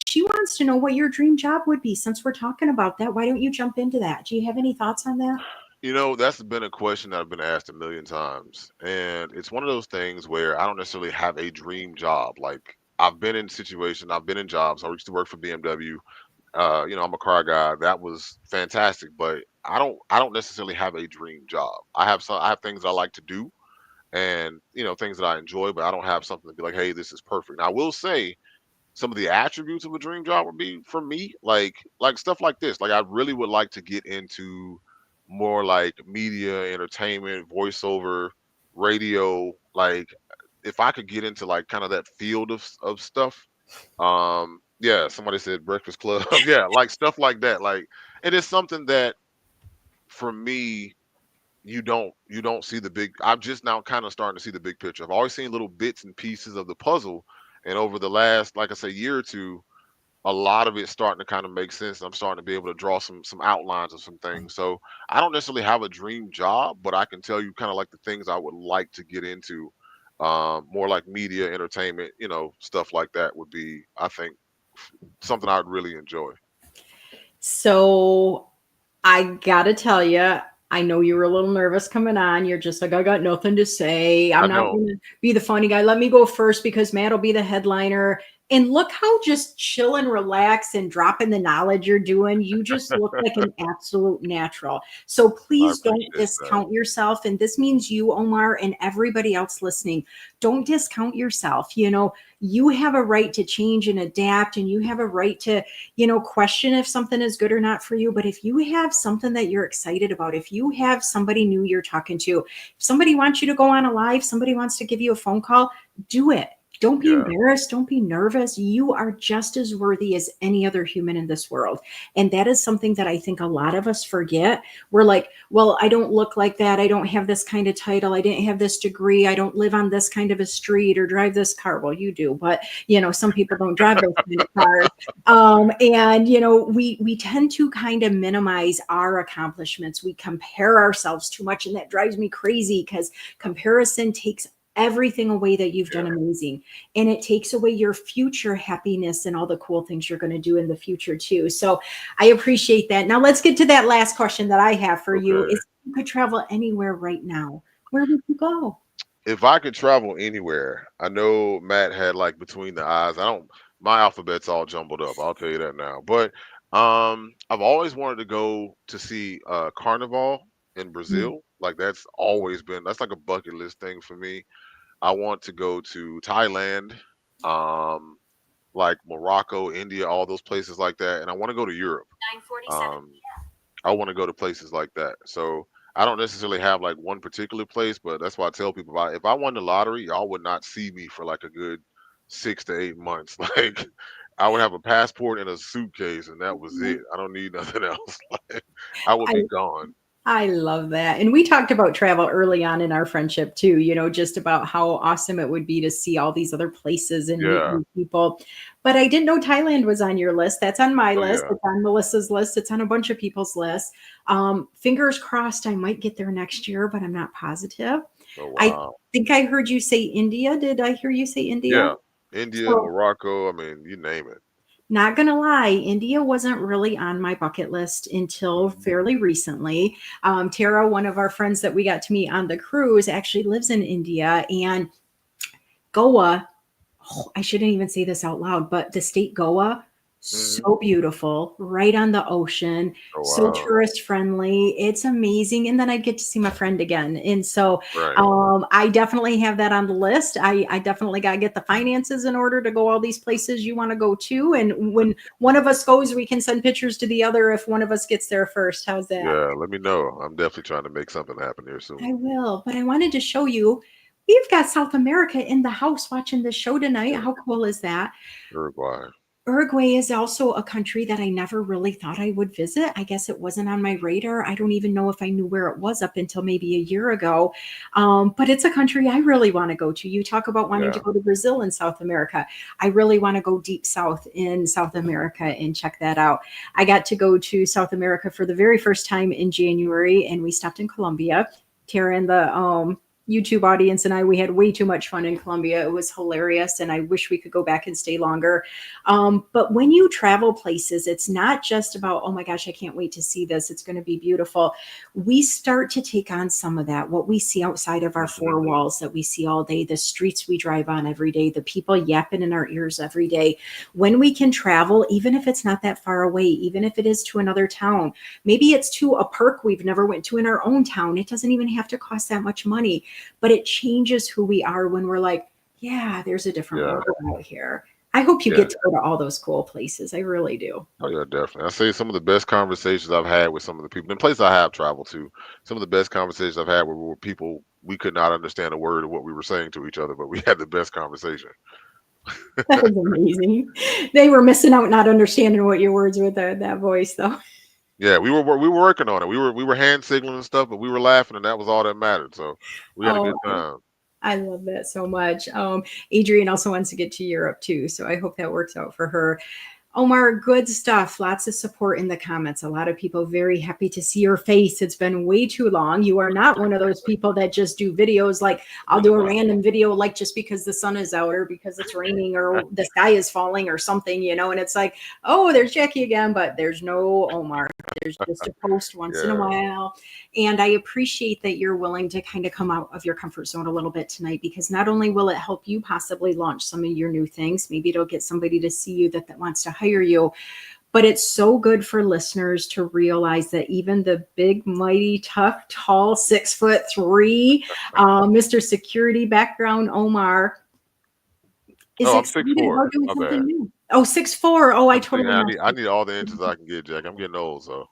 she wants to know what your dream job would be. Since we're talking about that, why don't you jump into that? Do you have any thoughts on that? That's been a question that I've been asked a million times. And it's one of those things where I don't necessarily have a dream job. Like I've been in jobs. I used to work for BMW. I'm a car guy. That was fantastic, but I don't necessarily have a dream job. I have things that I like to do and things that I enjoy, but I don't have something to be like, hey, this is perfect. Now I will say some of the attributes of a dream job would be for me like stuff like this. Like I really would like to get into more like media, entertainment, voiceover, radio. Like if I could get into like kind of that field of stuff. Yeah, somebody said Breakfast Club. Yeah, like stuff like that. Like it is something that for me you don't see the big. I'm just now kind of starting to see the big picture. I've always seen little bits and pieces of the puzzle, and over the last, like I say, year or two, a lot of it's starting to kind of make sense. I'm starting to be able to draw some outlines of some things. So I don't necessarily have a dream job, but I can tell you kind of like the things I would like to get into. More like media, entertainment, stuff like that would be, I think, something I'd really enjoy. So I gotta tell you, I know you were a little nervous coming on. You're just like, I got nothing to say. I I'm not know. going to be the funny guy. Let me go first because Matt will be the headliner. And look how just chill and relax and dropping the knowledge you're doing. You just look like an absolute natural. So I please don't appreciate that. discount yourself. And this means you, Omar, and everybody else listening. Don't discount yourself. You have a right to change and adapt, and you have a right to question if something is good or not for you. But if you have something that you're excited about, if you have somebody new you're talking to, if somebody wants you to go on a live, somebody wants to give you a phone call, do it. Don't be Yeah, embarrassed. Don't be nervous. You are just as worthy as any other human in this world. And that is something that I think a lot of us forget. We're like, well, I don't look like that. I don't have this kind of title. I didn't have this degree. I don't live on this kind of a street or drive this car. Well, you do, but some people don't drive those kind of cars. And we tend to kind of minimize our accomplishments. We compare ourselves too much, and that drives me crazy because comparison takes everything away that you've done yeah. amazing, and it takes away your future happiness and all the cool things you're going to do in the future too. So I appreciate that. Now let's get to that last question that I have for you. Okay. Is, if you could travel anywhere right now, where would you go? If I could travel anywhere, I know Matt had like between the eyes. I don't. My alphabet's all jumbled up. I'll tell you that now. But I've always wanted to go to see Carnival in Mm. Brazil. Like that's like a bucket list thing for me. I want to go to Thailand, um, like Morocco, India, all those places like that, and I want to go to Europe. 9:47. Um, I want to go to places like that. So I don't necessarily have like one particular place, but that's why I tell people about if I won the lottery, y'all would not see me for like a good 6 to 8 months. Like I would have a passport and a suitcase, and that was it. I don't need nothing else. Like I would I be gone. I love that. And we talked about travel early on in our friendship too, just about how awesome it would be to see all these other places and meet Yeah. new people. But I didn't know Thailand was on your list. That's on my Oh list. yeah. It's on Melissa's list. It's on a bunch of people's lists. Fingers crossed I might get there next year, but I'm not positive. Oh I wow. think I heard you say India. Did I hear you say India? Yeah. India, So Morocco. I mean, you name it. not gonna lie, India wasn't really on my bucket list until Mhm. fairly recently. Tara, one of our friends that we got to meet on the cruise, actually lives in India, and Goa, oh, I shouldn't even say this out loud, but the state Goa, Mhm. so beautiful, right on the ocean, Oh so wow. tourist friendly. It's amazing. And then I'd get to see my friend again. And so Right. I definitely have that on the list. I definitely got to get the finances in order to go all these places you want to go to. And when one of us goes, we can send pictures to the other if one of us gets there first. How's that? Yeah. Let me know. I'm definitely trying to make something happen here I soon. will. But I wanted to show you. We've got South America in the house watching this show tonight. Yeah. How cool is that? Uruguay. Uruguay is also a country that I never really thought I would visit. I guess it wasn't on my radar. I don't even know if I knew where it was up until maybe a year ago. But it's a country I really want to go to. You talk about wanting to Yeah. go to Brazil and South America. I really want to go deep south in South America and check that out. I got to go to South America for the very first time in January, and we stopped in Colombia. Tara and the YouTube audience and I, we had way too much fun in Colombia. It was hilarious, and I wish we could go back and stay longer. But when you travel places, it's not just about, oh my gosh, I can't wait to see this. It's going to be beautiful. We start to take on some of that, what we see outside of our four Mhm. walls that we see all day, the streets we drive on every day, the people yapping in our ears every day. When we can travel, even if it's not that far away, even if it is to another town, maybe it's to a park we've never went to in our own town. It doesn't even have to cost that much money, but it changes who we are when we're like, yeah, there's a different Yeah, world out here. I hope you yeah. get to go to all those cool places. I really do. Oh yeah, definitely. I say some of the best conversations I've had with some of the people in places I have traveled to. Some of the best conversations I've had were people we could not understand a word of what we were saying to each other, but we had the best conversation. That is amazing. They were missing out not understanding what your words were there, that voice though. Yeah, we were working on it. We were hand signaling and stuff, but we were laughing, and that was all that mattered. So we had a Oh, good time. I love that so much. Adrienne also wants to get to Europe too, so I hope that works out for her. Omar, good stuff. Lots of support in the comments. A lot of people very happy to see your face. It's been way too long. You are not one of those people that just do videos like I'll do a random video like just because the sun is out or because it's raining or the sky is falling or something, and it's like, oh, there's Jackie again, but there's no Omar. There's just a post once in a Yeah, while. And I appreciate that you're willing to kind of come out of your comfort zone a little bit tonight, because not only will it help you possibly launch some of your new things, maybe it'll get somebody to see you that wants to hire you, but it's so good for listeners to realize that even the big, mighty, tough, tall, 6'3", Mr. Security background Omar is oh, I'm excited 6'4". about doing My something bad. new. Oh, 6'4". Oh, I I'm saying totally I messed need I up. need all the inches I can get, Jack. I'm getting old, so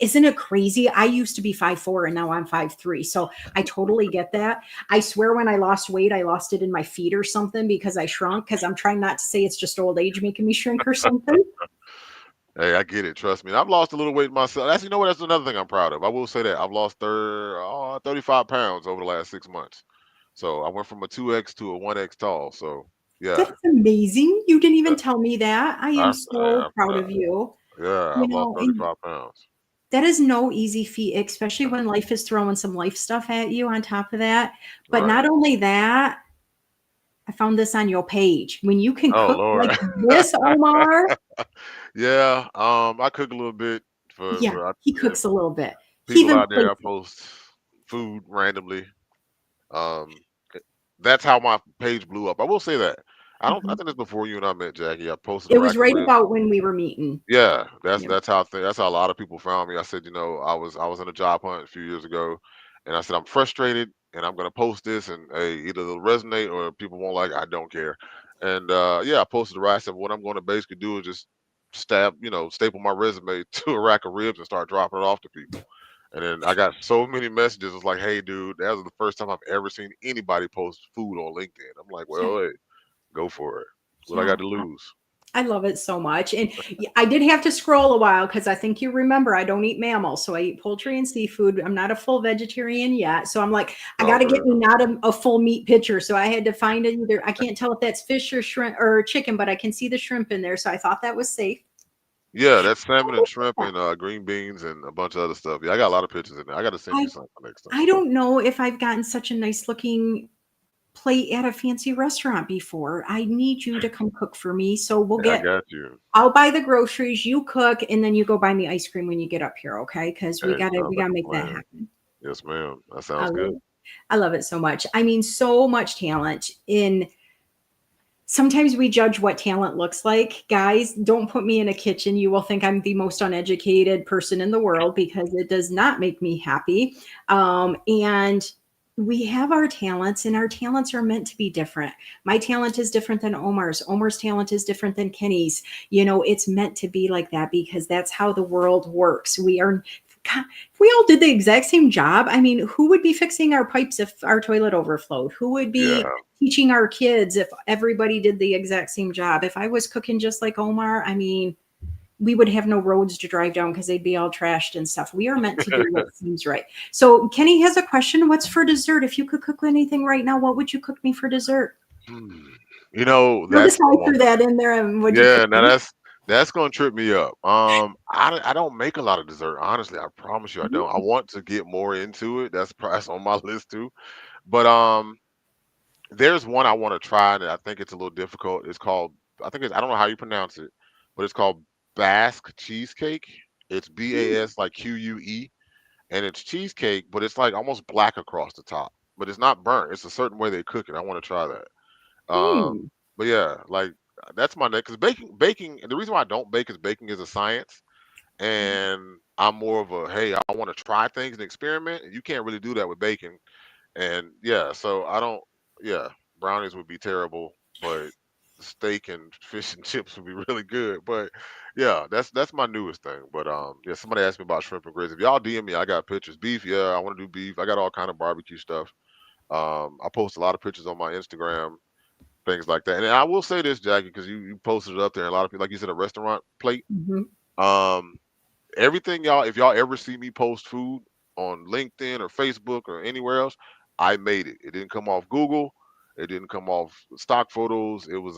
Isn't it crazy? I used to be 5'4" and now I'm 5'3". So I totally get that. I swear when I lost weight, I lost it in my feet or something because I shrunk, because I'm trying not to say it's just old age making me shrink or something. hey, I get it. Trust me. I've lost a little weight myself. That's, you know what? That's another thing I'm proud of. I will say that I've lost 35 pounds over the last 6 months. So I went from a 2X to a 1X tall. So yeah, That's amazing. You didn't yeah, even tell me that. I am so proud of you. yeah. I've lost And 35 pounds. that is no easy feat, especially when life is throwing some life stuff at you on top of that. But Right. not only that, I found this on your page. When you can Oh cook like Lord. this, Omar, Yeah. I cook a little bit yeah, for he yeah, cooks a little bit. He people even out there. I plates it. post food randomly. Um, that's how my page blew up. I will say that. I don't. I Mhm. think it's before you and I met, Jackie. I posted a It was rack of right ribs. about when we were meeting. Yeah, Yep. that's how a lot of people found me. I said, I was in a job hunt a few years ago, and I said I'm frustrated, and I'm gonna post this, and hey, either it'll resonate or people won't like it. I don't care. And yeah, I posted the rack. I said what I'm going to basically do is just staple my resume to a rack of ribs and start dropping it off to people. And then I got so many messages. It's like, hey, dude, that was the first time I've ever seen anybody post food on LinkedIn. I'm like, Yeah. well, hey, go for it. What I Yeah. got to lose? I love it so much. And I did have to scroll a while because I think you remember I don't eat mammals. So I eat poultry and seafood. I'm not a full vegetarian yet. So I'm like, I got Oh to get man. me not a full meat picture. So I had to find it either. I can't tell if that's fish or shrimp or chicken, but I can see the shrimp in there. So I thought that was safe. Yeah, that's salmon and shrimp and green beans and a bunch of other stuff. Yeah, I got a lot of pictures in there. I got to send I, you something next time. I don't know if I've gotten such a nice looking plate at a fancy restaurant before. I need you to come cook for me. So Hey, I got you. I'll buy the groceries, you cook, and then you go buy me ice cream when you get up here, okay? Because we Hey, gotta sounds we like gotta a make that plan. happen. Yes, ma'am. That I sounds love good. it. I love it so much. I mean, so much talent in sometimes we judge what talent looks like. Guys, don't put me in a kitchen. You will think I'm the most uneducated person in the world because it does not make me happy. And we have our talents, and our talents are meant to be different. My talent is different than Omar's. Omar's talent is different than Kenny's. It's meant to be like that because that's how the world works. If we all did the exact same job, I mean, who would be fixing our pipes if our toilet overflowed? Who would be Yeah, teaching our kids if everybody did the exact same job? If I was cooking just like Omar, I mean, we would have no roads to drive down because they'd be all trashed and stuff. We are meant to do what seems right. So Kenny has a question. What's for dessert? If you could cook anything right now, what would you cook me for dessert? Hmm. Throw the That's through that in there and would you cook yeah. Now me? that's gonna trip me up. I don't make a lot of dessert. Honestly, I promise you, I don't. I want to get more into it. That's on my list too. But there's one I want to try that I think it's a little difficult. It's called, I think it's, I don't know how you pronounce it, but it's called Basque cheesecake. It's BAS like QUE, and it's cheesecake, but it's like almost black across the top. But it's not burnt. It's a certain way they cook it. I want to try that. Hmm. But yeah, like that's my next. Because baking, and the reason why I don't bake is baking is a science, and I'm more of a hey, I want to try things and experiment. And you can't really do that with baking. And yeah, so I don't. Yeah, brownies would be terrible, but steak and fish and chips would be really good. But yeah, that's my newest thing. But yeah, somebody asked me about shrimp and grits. If y'all DM me, I got pictures. Beef, yeah, I want to do beef. I got all kind of barbecue stuff. I post a lot of pictures on my Instagram, things like that. And I will say this, Jackie, because you posted it up there, and a lot of people, like you said, a restaurant plate. Hmm. Um, everything y'all, if y'all ever see me post food on LinkedIn or Facebook or anywhere else, I made it. It didn't come off Google. It didn't come off stock photos. It was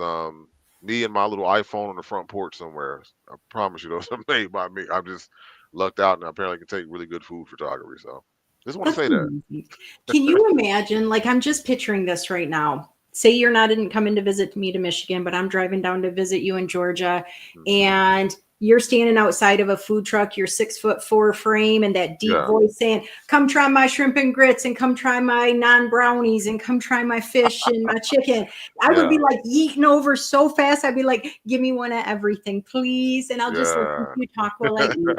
me and my little iPhone on the front porch somewhere. I promise you those are made by me. I'm just lucked out and apparently can take really good food photography. So just want to That's say that. amazing. Can you imagine? Like, I'm just picturing this right now. Say you're not in, coming to visit me to Michigan, but I'm driving down to visit you in Georgia, Mhm. and you're standing outside of a food truck, your 6'4" frame, and that deep Yeah, voice saying, "Come try my shrimp and grits, and come try my non brownies, and come try my fish and my chicken." I would be yeah, like eating over so fast. I'd be like, "Give me one of everything, please," and I'll just listen to yeah. you talk while I eat.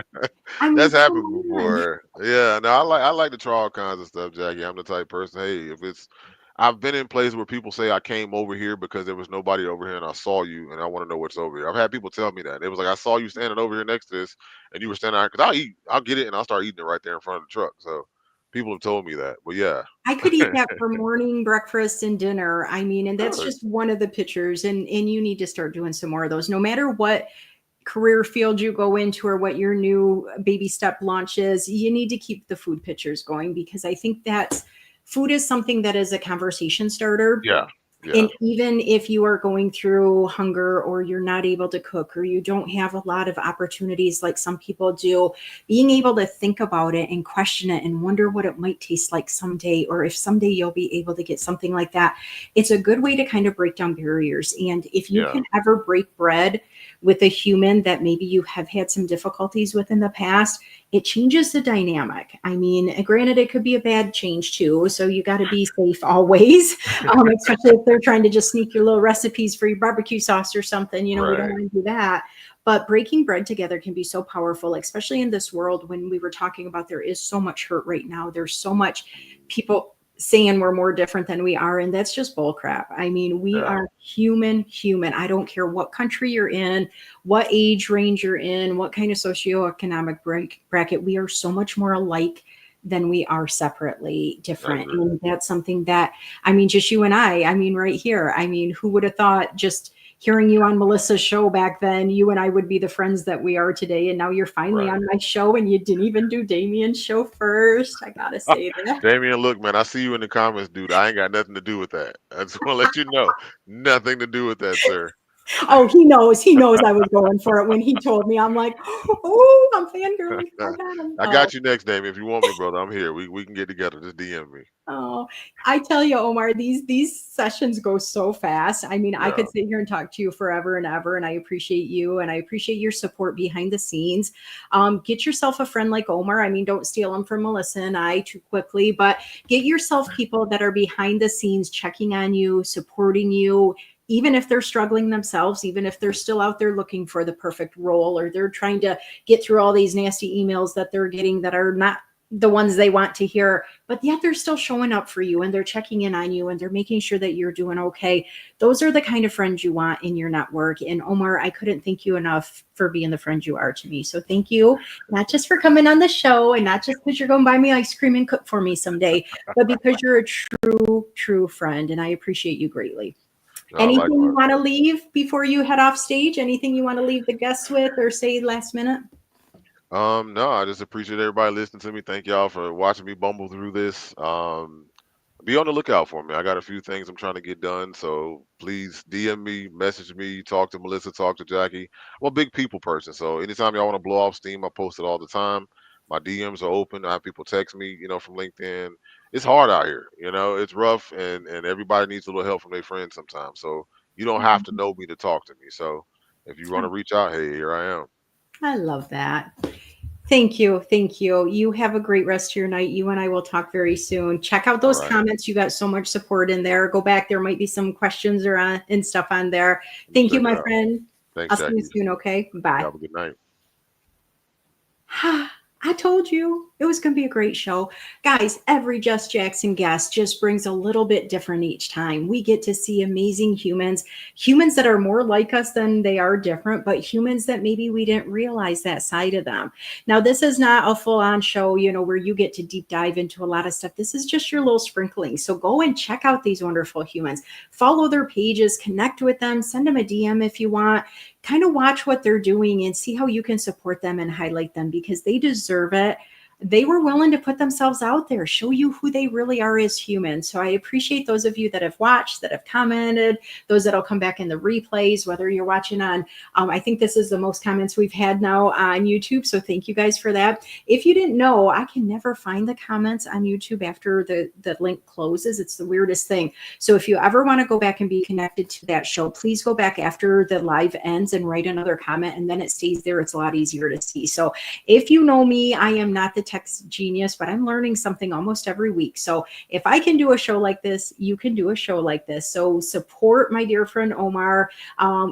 I mean, That's come happened on. before. Yeah, no, I like to try all kinds of stuff, Jackie. I'm the type person. Hey, if it's, I've been in places where people say I came over here because there was nobody over here and I saw you and I want to know what's over here. I've had people tell me that. It was like I saw you standing over here next to this and you were standing out because I'll eat, I'll get it and I'll start eating it right there in front of the truck. So people have told me that. But yeah, I could eat that for morning, breakfast, and dinner. I mean, and that's good. just one of the pictures. And you need to start doing some more of those. No matter what career field you go into or what your new baby step launch is, you need to keep the food pictures going, because I think that's food is something that is a conversation starter. Yeah, yeah, And even if you are going through hunger, or you're not able to cook, or you don't have a lot of opportunities like some people do, being able to think about it and question it and wonder what it might taste like someday, or if someday you'll be able to get something like that, it's a good way to kind of break down barriers. And if you yeah, can ever break bread with a human that maybe you have had some difficulties with in the past, it changes the dynamic. I mean, granted, it could be a bad change too. So you got to be safe always, especially if they're trying to just sneak your little recipes for your barbecue sauce or something. You know, we don't right. want to do that. But breaking bread together can be so powerful, especially in this world when we were talking about there is so much hurt right now. There's so much people saying we're more different than we are. And that's just bull crap. I mean, we Yeah, are human. I don't care what country you're in, what age range you're in, what kind of socioeconomic bracket. We are so much more alike than we are separately I different. agree. And that's something that, I mean, just you and I mean, right here, I mean, who would have thought, just hearing you on Melissa's show back then, you and I would be the friends that we are today. And now you're finally Right. on my show, and you didn't even do Damien's show first. I gotta say that. Damien, look, man, I see you in the comments, dude. I ain't got nothing to do with that. I just want to let you know, nothing to do with that, sir. Oh, he knows. He knows I was going for it when he told me. I'm like, oh, I'm fangirling. I got him. I Oh, got you next, Damien. If you want me, brother, I'm here. We can get together. Just DM me. oh, I tell you, Omar, these sessions go so fast. I mean, I Yeah, could sit here and talk to you forever and ever, and I appreciate you, and I appreciate your support behind the scenes. Get yourself a friend like Omar. I mean, don't steal him from Melissa and I too quickly, but get yourself people that are behind the scenes, checking on you, supporting you. Even if they're struggling themselves, even if they're still out there looking for the perfect role, or they're trying to get through all these nasty emails that they're getting that are not the ones they want to hear, but yet they're still showing up for you, and they're checking in on you, and they're making sure that you're doing okay. Those are the kind of friends you want in your network. And Omar, I couldn't thank you enough for being the friend you are to me. So thank you, not just for coming on the show, and not just because you're going to buy me ice cream and cook for me someday, but because you're a true friend. And I appreciate you greatly. no, Anything you likewise, want to brother. leave before you head off stage? Anything you want to leave the guests with or say last minute? No, I just appreciate everybody listening to me. Thank y'all for watching me bumble through this. Be on the lookout for me. I got a few things I'm trying to get done, so please DM me, message me, talk to Melissa, talk to Jackie. I'm a big people person, so anytime y'all want to blow off steam, I post it all the time. My DMs are open. I have people text me, from LinkedIn. it's hard out here. You know, it's rough, and everybody needs a little help from their friends sometimes. So you don't have to know me to talk to me. So if you want to reach out, hey, here I am. I love that. Thank you. Thank you. You have a great rest of your night. You and I will talk very soon. Check out All those right. comments. You got so much support in there. Go back. There might be some questions or and stuff on there. We'll Thank you, check it my out. friend. Thanks, I'll see you Jackie. soon. Okay. You Bye. have a good night. I told you it was going to be a great show. Guys, every Just Jackson guest just brings a little bit different each time. We get to see amazing humans, humans that are more like us than they are different, but humans that maybe we didn't realize that side of them. Now, this is not a full on show, where you get to deep dive into a lot of stuff. This is just your little sprinkling. So go and check out these wonderful humans, follow their pages, connect with them, send them a DM if you want. Kind of watch what they're doing and see how you can support them and highlight them because they deserve it. They were willing to put themselves out there, show you who they really are as humans. So I appreciate those of you that have watched, that have commented, those that'll come back in the replays, whether you're watching on, I think this is the most comments we've had now on YouTube. So thank you guys for that. If you didn't know, I can never find the comments on YouTube after the link closes. It's the weirdest thing. So if you ever want to go back and be connected to that show, please go back after the live ends and write another comment, and then it stays there. It's a lot easier to see. So if you know me, I am not the tech genius, but I'm learning something almost every week. So if I can do a show like this, you can do a show like this. So support my dear friend Omar.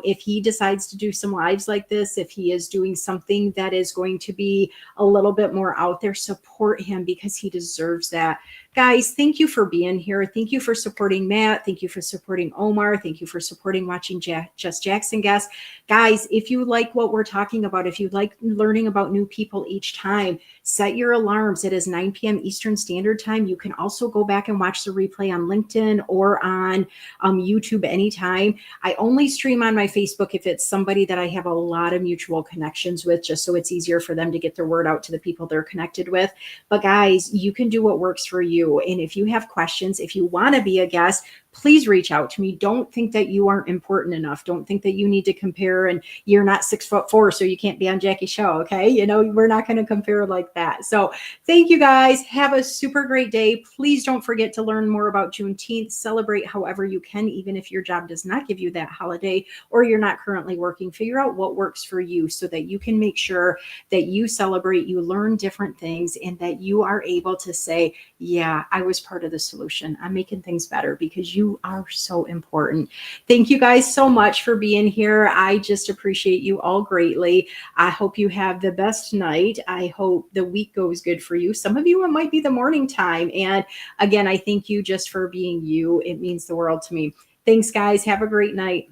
If he decides to do some lives like this, if he is doing something that is going to be a little bit more out there, support him because he deserves that. Guys, thank you for being here. Thank you for supporting Matt. Thank you for supporting Omar. Thank you for supporting watching Just Jackson guests. Guys, if you like what we're talking about, if you like learning about new people each time, set your alarms. It is 9 p.m. Eastern Standard Time. You can also go back and watch the replay on LinkedIn or on YouTube anytime. I only stream on my Facebook if it's somebody that I have a lot of mutual connections with, just so it's easier for them to get their word out to the people they're connected with. But guys, you can do what works for you. And if you have questions, if you want to be a guest, please reach out to me. Don't think that you aren't important enough. Don't think that you need to compare and you're not 6'4", so you can't be on Jackie's show. Okay. We're not going to compare like that. So thank you guys. Have a super great day. Please don't forget to learn more about Juneteenth. Celebrate however you can, even if your job does not give you that holiday or you're not currently working. Figure out what works for you so that you can make sure that you celebrate, you learn different things, and that you are able to say, yeah, I was part of the solution. I'm making things better because you are so important. Thank you guys so much for being here. I just appreciate you all greatly. I hope you have the best night. I hope the week goes good for you. Some of you, it might be the morning time. And again, I thank you just for being you. It means the world to me. Thanks, guys. Have a great night.